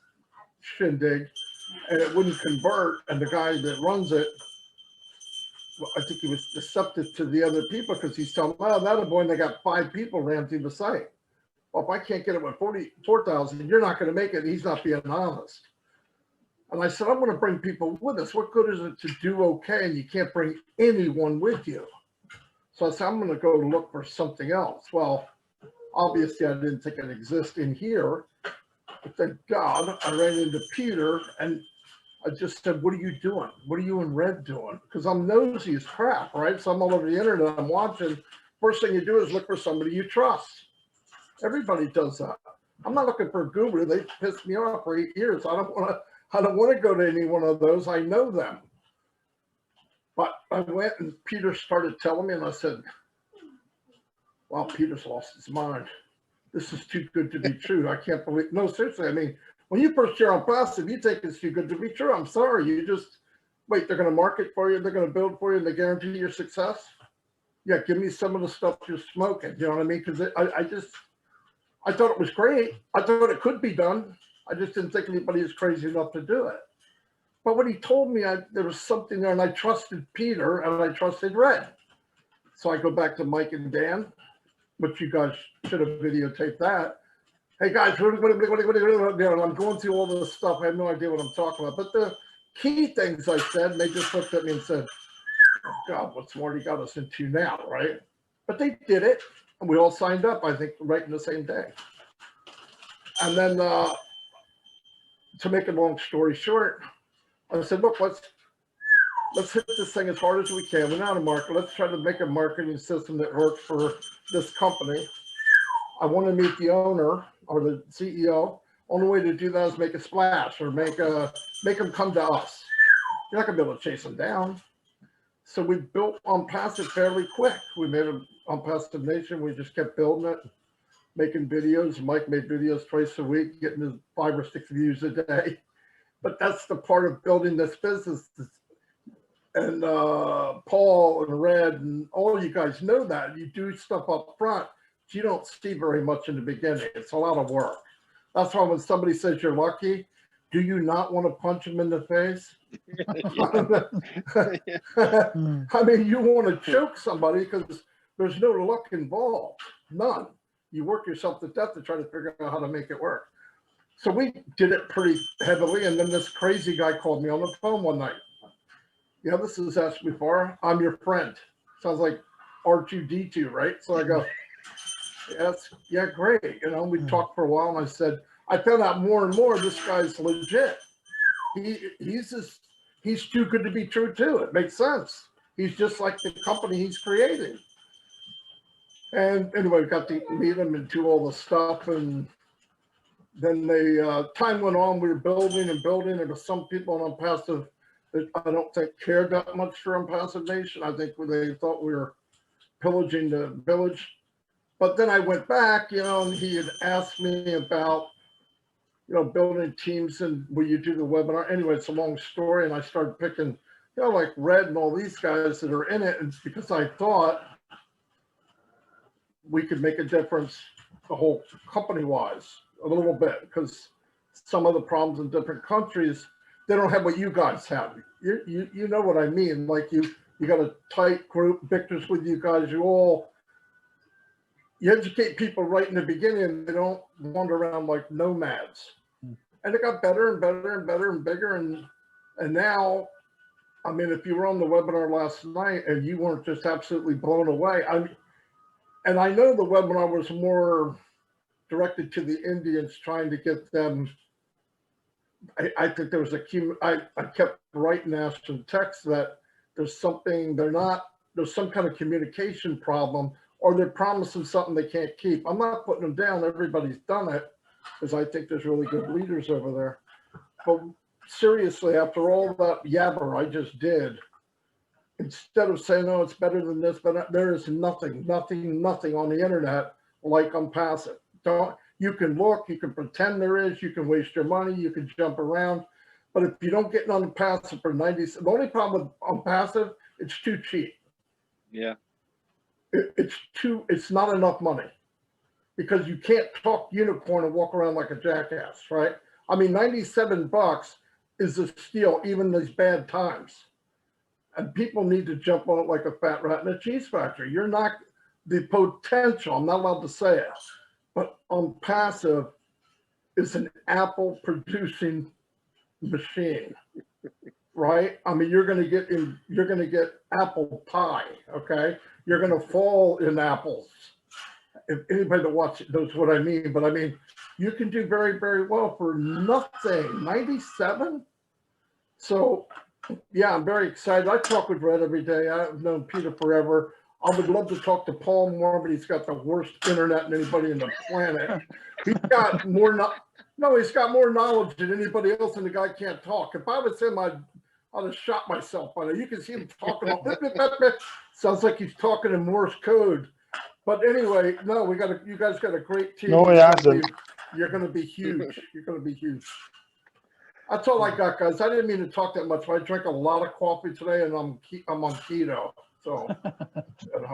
shindig, and it wouldn't convert. And the guy that runs it, well, I think he was deceptive to the other people, because he's telling them, oh, that boy, and they got 5 people ran through the site. Well, if I can't get it with 4,000, you're not going to make it. He's not being honest. And I said, I'm going to bring people with us. What good is it to do okay and you can't bring anyone with you? So I said, I'm going to go look for something else. Well, obviously, I didn't think it existed in here. But thank God I ran into Peter and I just said, what are you doing? What are you and Red doing? Because I'm nosy as crap, right? So I'm all over the internet. I'm watching. First thing you do is look for somebody you trust. Everybody does that. I'm not looking for a guru. They pissed me off for 8 years. I don't want to go to any one of those. I know them. But I went and Peter started telling me and I said, wow, Peter's lost his mind. This is too good to be true. I can't believe, no, seriously. I mean, when you first hear Onpassive, you think it's too good to be true. I'm sorry. You just, wait, they're going to market for you. They're going to build for you and they guarantee your success. Yeah, give me some of the stuff you're smoking. You know what I mean? Because I thought it was great. I thought it could be done. I just didn't think anybody was crazy enough to do it. But when he told me there was something there and I trusted Peter and I trusted Red. So I go back to Mike and Dan, which you guys should have videotaped that. Hey guys, I'm going through all this stuff. I have no idea what I'm talking about. But the key things I said, they just looked at me and said, oh God, what's Marty got us into now, right? But they did it. And we all signed up, I think, right in the same day. And then to make a long story short, I said, look, let's hit this thing as hard as we can. We're not a market. Let's try to make a marketing system that works for this company. I want to meet the owner or the CEO. Only way to do that is make a splash or make them come to us. You're not going to be able to chase them down. So we built Onpassive fairly quick. We made an Onpassive Nation. We just kept building it, making videos. Mike made videos twice a week, getting his 5 or 6 views a day. But that's the part of building this business. And Paul and Red and all you guys know that. You do stuff up front, but you don't see very much in the beginning. It's a lot of work. That's why when somebody says you're lucky, do you not want to punch them in the face? I mean, you want to choke somebody because there's no luck involved. None. You work yourself to death to try to figure out how to make it work. So we did it pretty heavily. And then this crazy guy called me on the phone one night. Yeah, this is asked before. I'm your friend. Sounds like R2D2, right? So I go, yes, yeah, great. You know, we talked for a while and I said, I found out more and more this guy's legit. He's too good to be true too. It makes sense. He's just like the company he's creating. And anyway, we got to meet him and do all the stuff. And then time went on. We were building and building. There were some people on Onpassive that I don't think cared that much for Onpassive Nation. I think they thought we were pillaging the village. But then I went back, you know, and he had asked me about, you know, building teams and will you do the webinar? Anyway, it's a long story. And I started picking, you know, like Red and all these guys that are in it. And because I thought we could make a difference the whole company-wise a little bit, because some of the problems in different countries, they don't have what you guys have. You know what I mean? Like you got a tight group, Victor's with you guys, you educate people right in the beginning and they don't wander around like nomads. And it got better and better and better and bigger. And now, I mean, if you were on the webinar last night and you weren't just absolutely blown away, and I know the webinar was more directed to the Indians, trying to get them. I think there was I kept writing Ashton text that there's something, there's some kind of communication problem, or they're promising something they can't keep. I'm not putting them down. Everybody's done it, because I think there's really good leaders over there. But seriously, after all that yabber I just did, instead of saying, oh, it's better than this, but there is nothing on the internet like Onpassive. You can look, you can pretend there is, you can waste your money, you can jump around. But if you don't get on Onpassive for 90, the only problem with Onpassive, it's too cheap. Yeah. It's not enough money, because you can't talk unicorn and walk around like a jackass, right? I mean, $97 is a steal, even these bad times. And people need to jump on it like a fat rat in a cheese factory. You're not the potential, I'm not allowed to say it, but Onpassive is an apple producing machine, right? I mean, you're going to get apple pie, okay? You're going to fall in apples. If anybody that watches knows what I mean, but I mean, you can do very, very well for nothing. 97. So, yeah, I'm very excited. I talk with Red every day. I've known Peter forever. I would love to talk to Paul more, but he's got the worst internet than anybody in the planet. He's got more he's got more knowledge than anybody else, and the guy can't talk. If I was him, I'd have shot myself by now. You can see him talking. Sounds like he's talking in Morse code. But anyway, no, you guys got a great team. No, he hasn't. You're going to be huge. You're going to be huge. That's all I got, guys. I didn't mean to talk that much, but I drank a lot of coffee today, and I'm on keto. So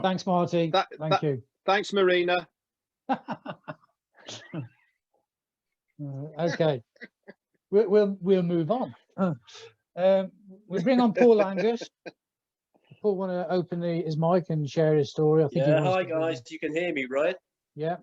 thanks, Marty. Thank you. Thanks, Marina. Okay, we'll move on. We'll bring on Paul Angus. Paul want to open his mic and share his story. I think. Yeah. Hi guys, you can hear me, right? Yeah.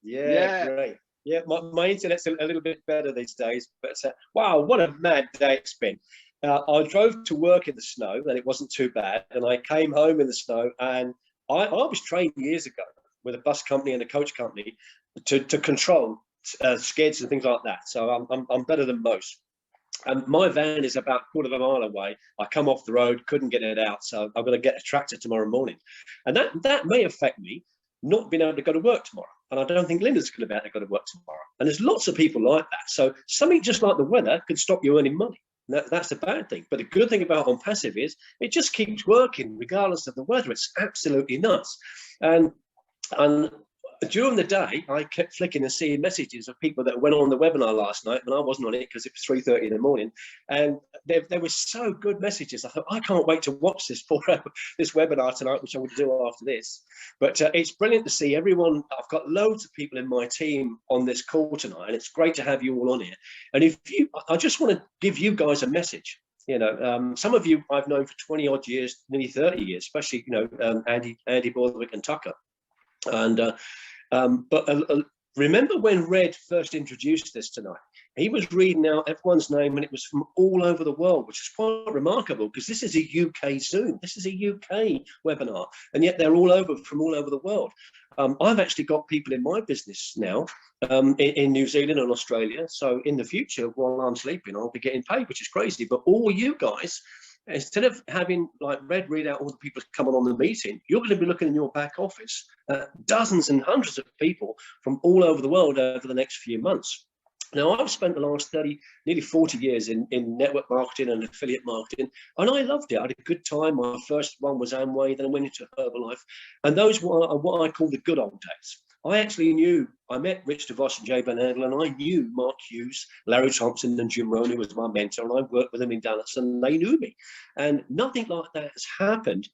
Yeah. Great. Yeah, my internet's a little bit better these days, but wow, what a mad day it's been. I drove to work in the snow, and it wasn't too bad, and I came home in the snow, and I was trained years ago with a bus company and a coach company to control skids and things like that. So I'm better than most. And my van is about a quarter of a mile away. I come off the road, couldn't get it out, so I'm going to get a tractor tomorrow morning, and that may affect me not being able to go to work tomorrow. And I don't think Linda's going to be able to go to work tomorrow. And there's lots of people like that. So something just like the weather could stop you earning money. That's the bad thing. But the good thing about Onpassive is it just keeps working regardless of the weather. It's absolutely nuts. And during the day, I kept flicking and seeing messages of people that went on the webinar last night, and I wasn't on it because it was 3:30 in the morning. And there were so good messages. I thought, I can't wait to watch this webinar tonight, which I will do after this. But it's brilliant to see everyone. I've got loads of people in my team on this call tonight, and it's great to have you all on here. And I just want to give you guys a message. You know, some of you I've known for 20 odd years, nearly 30 years, especially, you know, Andy Borthwick and Tucker. And remember when Red first introduced this tonight? He was reading out everyone's name, and it was from all over the world, which is quite remarkable because this is a UK Zoom. This is a UK webinar, and yet they're from all over the world. I've actually got people in my business now in New Zealand and Australia. So in the future, while I'm sleeping, I'll be getting paid, which is crazy. But all you guys, instead of having like Red read out all the people coming on the meeting, you're going to be looking in your back office at dozens and hundreds of people from all over the world over the next few months. Now, I've spent the last nearly 40 years in network marketing and affiliate marketing, and I loved it. I had a good time. My first one was Amway, then I went into Herbalife, and those were what I call the good old days. I met Rich DeVos and Jay Van Andel, and I knew Mark Hughes, Larry Thompson, and Jim Rohn, who was my mentor, and I worked with them in Dallas, and they knew me. And nothing like that has happened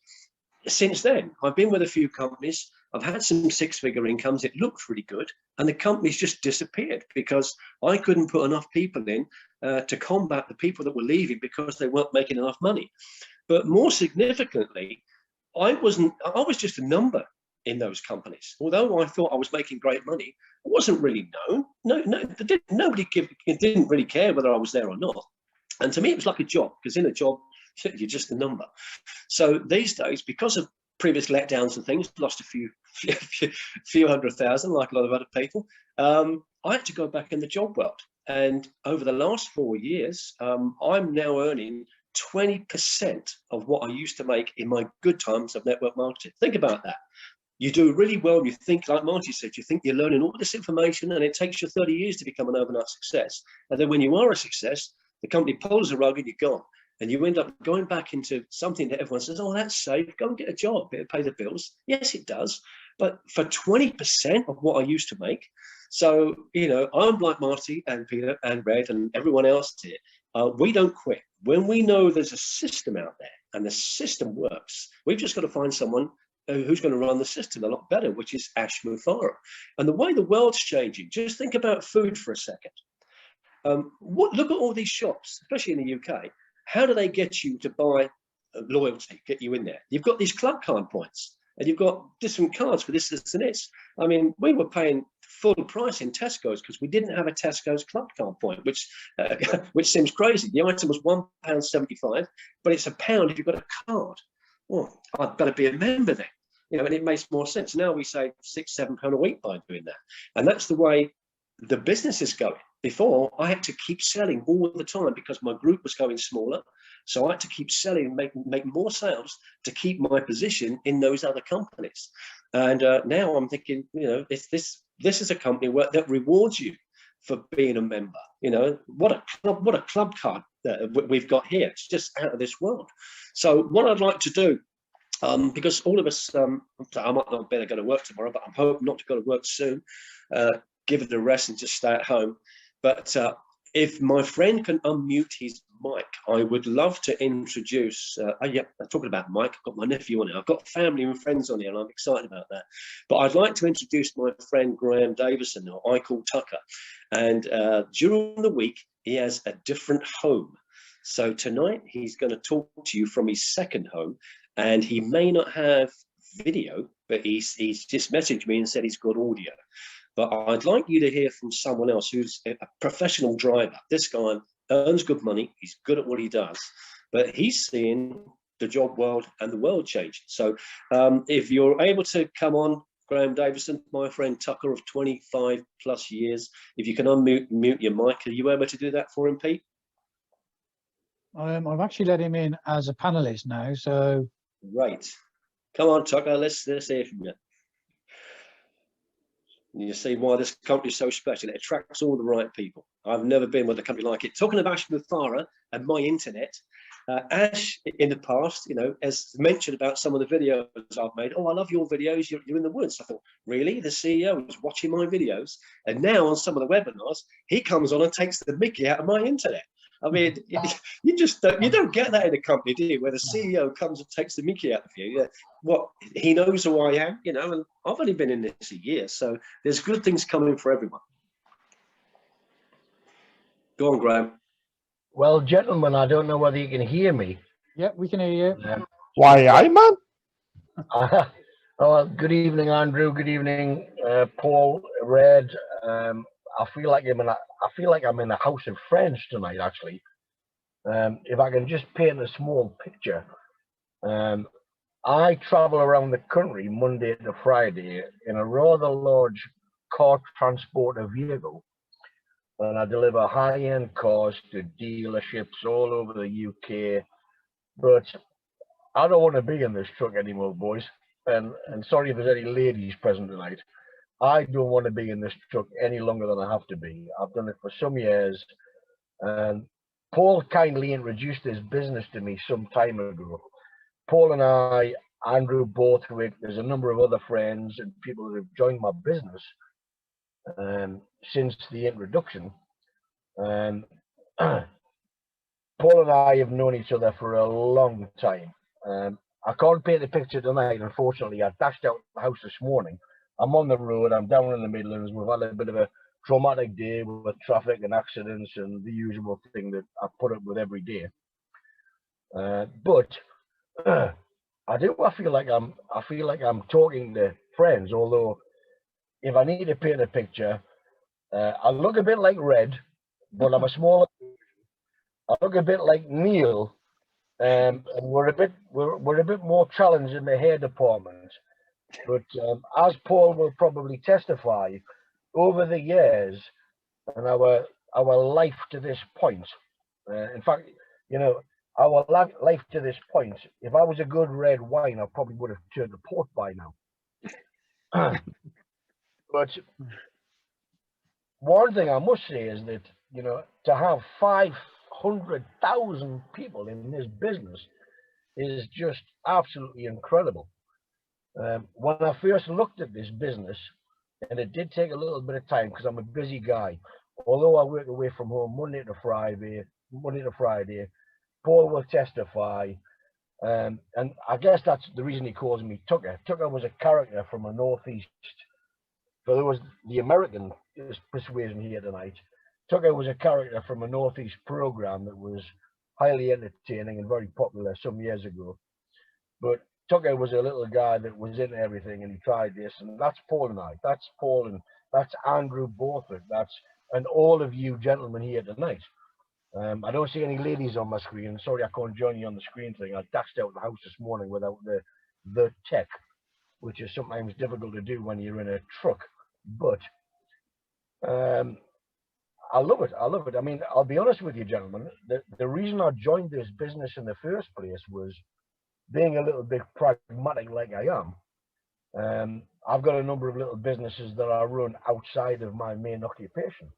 since then. I've been with a few companies. I've had some six-figure incomes. It looked really good, and the companies just disappeared because I couldn't put enough people in to combat the people that were leaving because they weren't making enough money. But more significantly, I was just a number in those companies. Although I thought I was making great money, I wasn't really known. Nobody didn't really care whether I was there or not. And to me, it was like a job, because in a job, you're just a number. So these days, because of previous letdowns and things, lost a few hundred thousand, like a lot of other people, I had to go back in the job world. And over the last 4 years, I'm now earning 20% of what I used to make in my good times of network marketing. Think about that. You do really well. You think, like Marty said, you think you're learning all this information, and it takes you 30 years to become an overnight success. And then when you are a success, the company pulls the rug and you're gone. And you end up going back into something that everyone says, oh, that's safe, go and get a job, it'll pay the bills. Yes, it does. But for 20% of what I used to make. So, you know, I'm like Marty and Peter and Red and everyone else here. We don't quit. When we know there's a system out there and the system works, we've just got to find someone who's going to run the system a lot better, which is Ash Muthara. And the way the world's changing, just think about food for a second. Look at all these shops, especially in the UK. How do they get you to buy loyalty, get you in there? You've got these club card points. and you've got different cards for this, this, and this. I mean, we were paying full price in Tesco's because we didn't have a Tesco's club card point, which which seems crazy. The item was £1.75, but it's £1 if you've got a card. Well, I'd better be a member then, you know, and it makes more sense. Now we save £6-7 a week by doing that, and that's the way the business is going. Before, I had to keep selling all the time because my group was going smaller. So I had to keep selling, make more sales to keep my position in those other companies. And now I'm thinking, you know, this is a company that rewards you for being a member. You know, what a club card that we've got here. It's just out of this world. So what I'd like to do, because all of us, I might not better go to work tomorrow, but I'm hoping not to go to work soon. Give it a rest and just stay at home. But if my friend can unmute his mic, I would love to introduce, yeah, I'm talking about Mike, I've got my nephew on it. I've got family and friends on here, and I'm excited about that. But I'd like to introduce my friend Graham Davison, who I call Tucker. And during the week, he has a different home. So tonight, he's going to talk to you from his second home. And he may not have video, but he's just messaged me and said he's got audio. But I'd like you to hear from someone else who's a professional driver. This guy earns good money. He's good at what he does, but he's seeing the job world and the world change. So if you're able to come on, Graham Davison, my friend Tucker of 25 plus years, if you can unmute your mic, are you able to do that for him, Pete? I've actually let him in as a panelist now, so. Right. Come on, Tucker, let's hear from you. You see why this company is so special. It attracts all the right people. I've never been with a company like it. Talking of Ash Muthara and my internet, Ash in the past, you know, has mentioned about some of the videos I've made. Oh, I love your videos. You're in the woods. I thought, really? The CEO is watching my videos? And now on some of the webinars, he comes on and takes the mickey out of my internet. I mean, you don't get that in a company, do you? Where the CEO comes and takes the mickey out of you. What, he knows who I am, you know, and I've only been in this a year, so there's good things coming for everyone. Go on, Graham. Well, gentlemen, I don't know whether you can hear me. Yeah, we can hear you. Why, aye, man. Oh, good evening, Andrew. Good evening, Paul, Red. I feel like I'm in a house of friends tonight, actually. If I can just paint a small picture, I travel around the country Monday to Friday in a rather large car transporter vehicle, and I deliver high-end cars to dealerships all over the UK. But I don't want to be in this truck anymore, boys. And sorry if there's any ladies present tonight. I don't want to be in this truck any longer than I have to be. I've done it for some years, and Paul kindly introduced his business to me some time ago. Paul and I, Andrew Borthwick, there's a number of other friends and people that have joined my business since the introduction. Paul and I have known each other for a long time. I can't paint the picture tonight, unfortunately. I dashed out the house this morning. I'm on the road, I'm down in the Midlands. We've had a bit of a traumatic day with traffic and accidents and the usual thing that I put up with every day. But I feel like I'm talking to friends, although if I need to paint a picture, I look a bit like Red, but I'm a smaller. I look a bit like Neil, and we're a bit more challenged in the hair department. But as Paul will probably testify, over the years and our life to this point, in fact, you know, our life to this point, if I was a good red wine, I probably would have turned to port by now. But one thing I must say is that, you know, to have 500,000 people in this business is just absolutely incredible. When I first looked at this business, and it did take a little bit of time because I'm a busy guy, although I work away from home Monday to Friday, Paul will testify, and I guess that's the reason he calls me Tucker. Tucker was a character from a northeast. For those the American persuasion here tonight, Tucker was a character from a northeast program that was highly entertaining and very popular some years ago. But Tucker was a little guy that was into everything, and he tried this, and that's Paul and I. That's Paul and that's Andrew Borthwick. And all of you gentlemen here tonight. I don't see any ladies on my screen. Sorry, I can't join you on the screen thing. I dashed out the house this morning without the tech, which is sometimes difficult to do when you're in a truck. But I love it. I love it. I mean, I'll be honest with you, gentlemen. The reason I joined this business in the first place was being a little bit pragmatic like I am. I've got a number of little businesses that I run outside of my main occupation.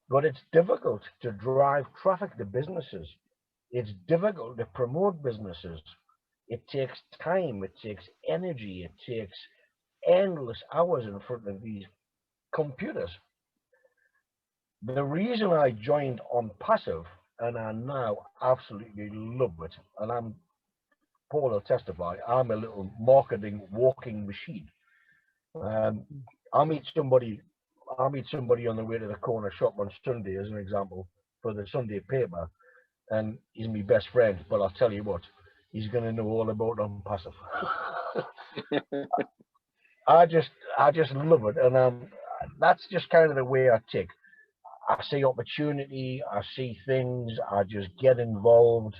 But it's difficult to drive traffic to businesses. It's difficult to promote businesses. It takes time, it takes energy, it takes endless hours in front of these computers. The reason I joined Onpassive, and I now absolutely love it, and Paul will testify, I'm a little marketing walking machine. I meet somebody on the way to the corner shop on Sunday, as an example, for the Sunday paper, and he's my best friend. But I'll tell you what, he's going to know all about Onpassive. I just love it, and that's just kind of the way I tick. I see opportunity, I see things, I just get involved.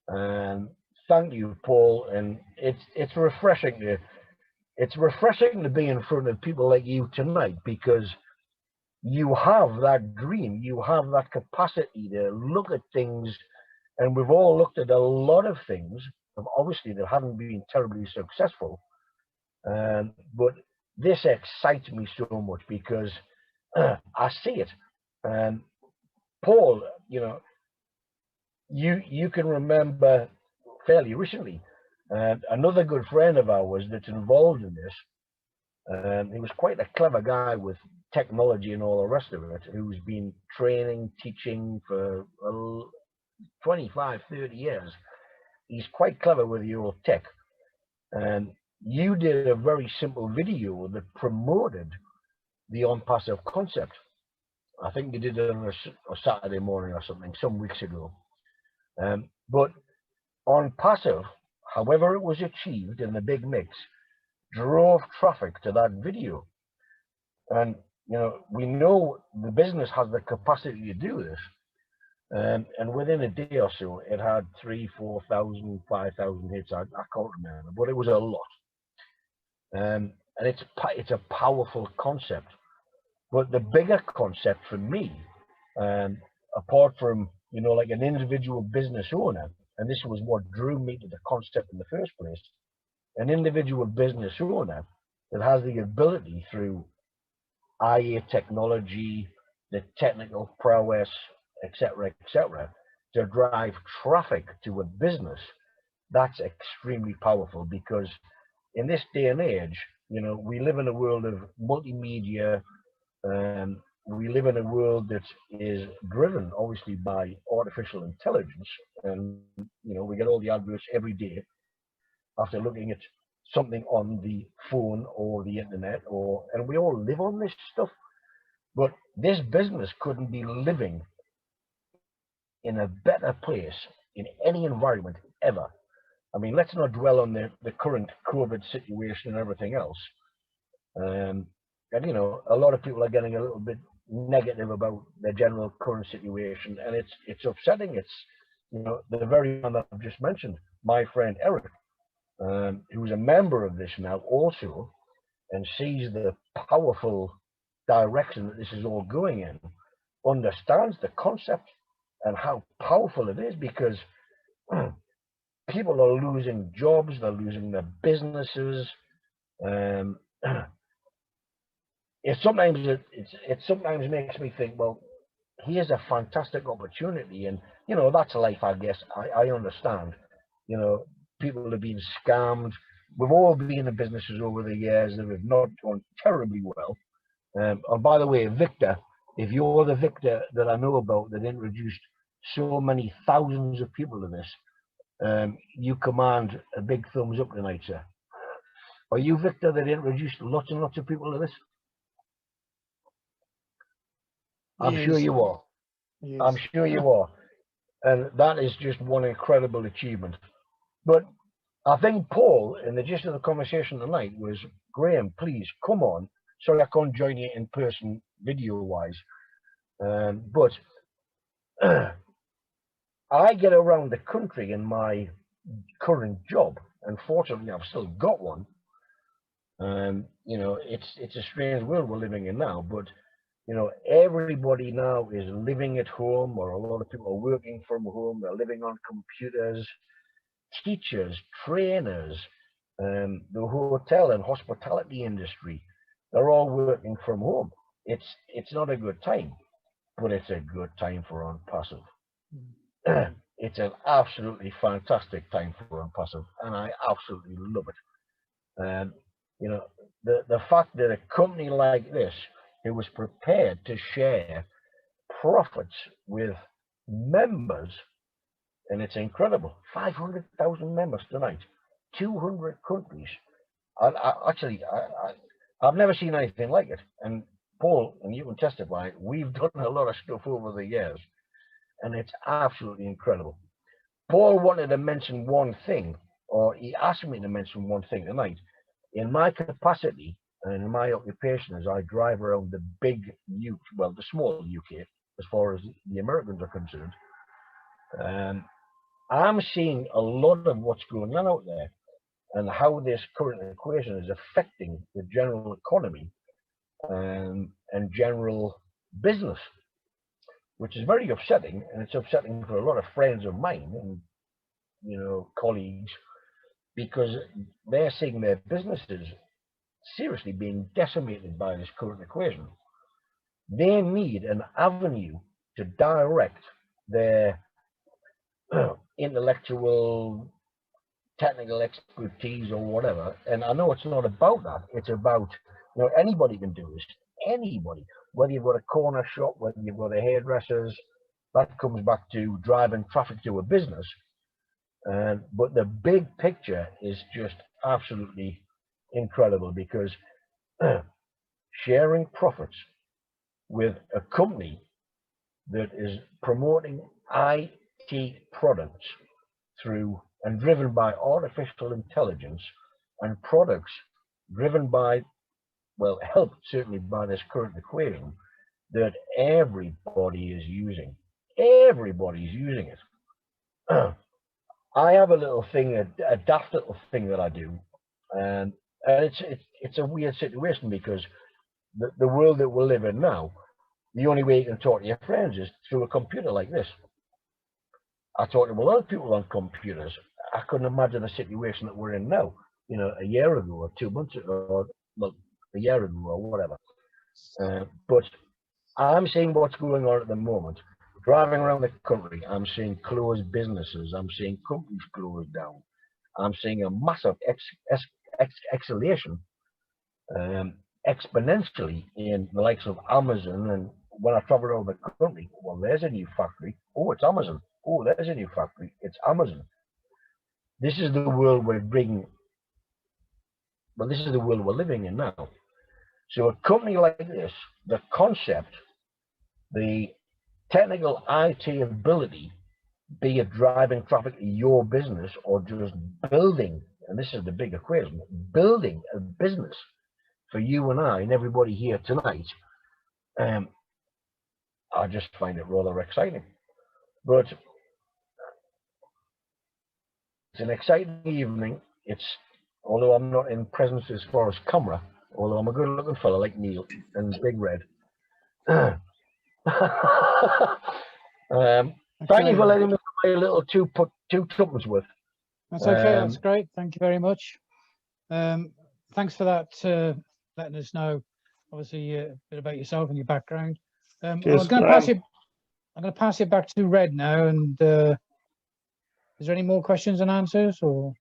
And thank you, Paul. And it's refreshing to be in front of people like you tonight, because you have that dream, you have that capacity to look at things, and we've all looked at a lot of things, obviously that haven't been terribly successful, but this excites me so much because I see it. And Paul, you can remember fairly recently, another good friend of ours that's involved in this. He was quite a clever guy with technology and all the rest of it, who's been training, teaching for 25, 30 years. He's quite clever with your tech. And you did a very simple video that promoted the Onpassive concept. I think you did it on a Saturday morning or something, some weeks ago. But Onpassive, however it was achieved in the big mix, drove traffic to that video. And we know the business has the capacity to do this. And within a day or so, it had 3,000, 4,000, 5,000 hits. I can't remember, but it was a lot. And it's a powerful concept. But the bigger concept for me, apart from like an individual business owner, and this was what drew me to the concept in the first place, an individual business owner that has the ability through IA technology, the technical prowess, etc., to drive traffic to a business, that's extremely powerful, because in this day and age, we live in a world of multimedia. We live in a world that is driven obviously by artificial intelligence, and we get all the adverts every day after looking at something on the phone or the internet, and we all live on this stuff. But this business couldn't be living in a better place in any environment ever. I mean, let's not dwell on the current COVID situation and everything else. And a lot of people are getting a little bit negative about the general current situation, and it's upsetting. It's the very one that I've just mentioned, my friend Eric, who's a member of this now also, and sees the powerful direction that this is all going in, understands the concept and how powerful it is, because people are losing jobs, they're losing their businesses. It sometimes makes me think, well, here's a fantastic opportunity, and that's life, I guess. I understand. People have been scammed. We've all been in businesses over the years that have not gone terribly well. And by the way, Victor, if you're the Victor that I know about that introduced so many thousands of people to this, you command a big thumbs up tonight, sir. Are you Victor that introduced lots and lots of people to this? I'm sure you are. I'm sure you are. And that is just one incredible achievement. But I think Paul, in the gist of the conversation tonight, was, Graham, please come on. Sorry, I can't join you in person video-wise, but I get around the country in my current job, and fortunately, I've still got one. You know, it's a strange world we're living in now, but you know, everybody now is living at home, or a lot of people are working from home. They're living on computers. Teachers, trainers, the hotel and hospitality industry, they're all working from home. It's not a good time, but it's a good time for Onpassive. It's an absolutely fantastic time for Onpassive, and I absolutely love it. You know, the fact that a company like this, who was prepared to share profits with members, and it's incredible, 500,000 members tonight, 200 countries. I've never seen anything like it. And Paul, and you can testify, we've done a lot of stuff over the years, and it's absolutely incredible. Paul wanted to mention one thing, or he asked me to mention one thing tonight. In my capacity and in my occupation, as I drive around the big UK, well, the small UK, as far as the Americans are concerned, I'm seeing a lot of what's going on out there and how this current equation is affecting the general economy and general business, which is very upsetting. And it's upsetting for a lot of friends of mine and, you know, colleagues, because they're seeing their businesses seriously being decimated by this current equation. They need an avenue to direct their intellectual, technical expertise or whatever. And I know it's not about that. It's about, you know, anybody can do this. Anybody, whether you've got a corner shop, whether you've got a hairdresser's, that comes back to driving traffic to a business. But the big picture is just absolutely incredible, because sharing profits with a company that is promoting IT products through and driven by artificial intelligence, and products driven by, well, helped certainly by this current equation that everybody is using. Everybody's using it. I have a little thing, a daft little thing that I do, and it's a weird situation, because the world that we live in now, the only way you can talk to your friends is through a computer like this. I talk to a lot of people on computers. I couldn't imagine a situation that we're in now, you know, a year ago or 2 months ago, or well, a year ago or whatever. But I'm seeing what's going on at the moment. Driving around the country, I'm seeing closed businesses. I'm seeing companies closed down. I'm seeing a massive escalation exponentially in the likes of Amazon. And when I travel around the country, well, there's a new factory. Oh, it's Amazon. Oh, there's a new factory. It's Amazon. This is the world we're bringing. Well, this is the world we're living in now. So a company like this, the concept, the technical IT ability, be it driving traffic to your business or just building, and this is the big equation, building a business for you and I and everybody here tonight, I just find it rather exciting. But it's an exciting evening. It's, although I'm not in presence as far as camera, although I'm a good looking fella like Neil and Big Red. Thank you for letting me play a little two tuppence worth. That's okay. That's great. Thank you very much. Thanks for that, letting us know, obviously, a bit about yourself and your background. I'm going to pass it back to Red now. And is there any more questions and answers, or?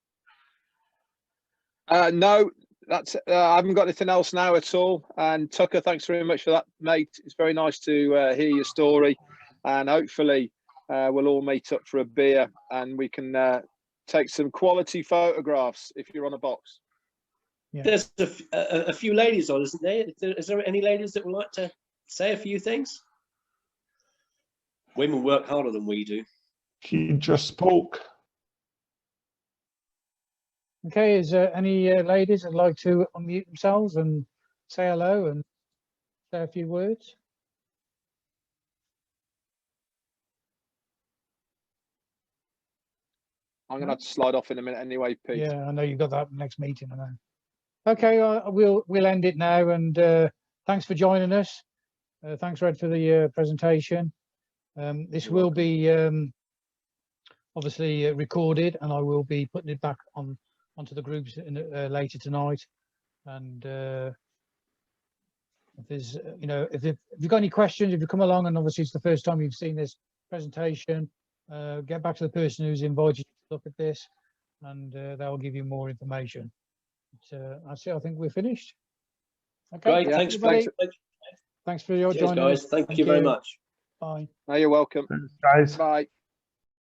No, that's I haven't got anything else now at all. And Tucker, thanks very much for that, mate. It's very nice to hear your story, and hopefully we'll all meet up for a beer and we can take some quality photographs if you're on a box. Yeah. There's a few ladies on, isn't there? Is there any ladies that would like to say a few things? Women work harder than we do. She just spoke. Okay, is there any ladies that'd like to unmute themselves and say hello and say a few words? I'm going to have to slide off in a minute anyway, Pete. Yeah, I know you've got that next meeting. I know. Okay, we'll end it now, and thanks for joining us. Thanks, Red, for the presentation. This will be obviously recorded, and I will be putting it back onto the groups later tonight. And if there's, if you've got any questions, if you come along, and obviously it's the first time you've seen this presentation, get back to the person who's invited you to look at this, and they'll give you more information. But, that's it. I think we're finished. Okay. Great. Thanks. Thanks for your Cheers, joining guys. us. Thank you very much. Bye. Oh, you're welcome. Guys. Bye.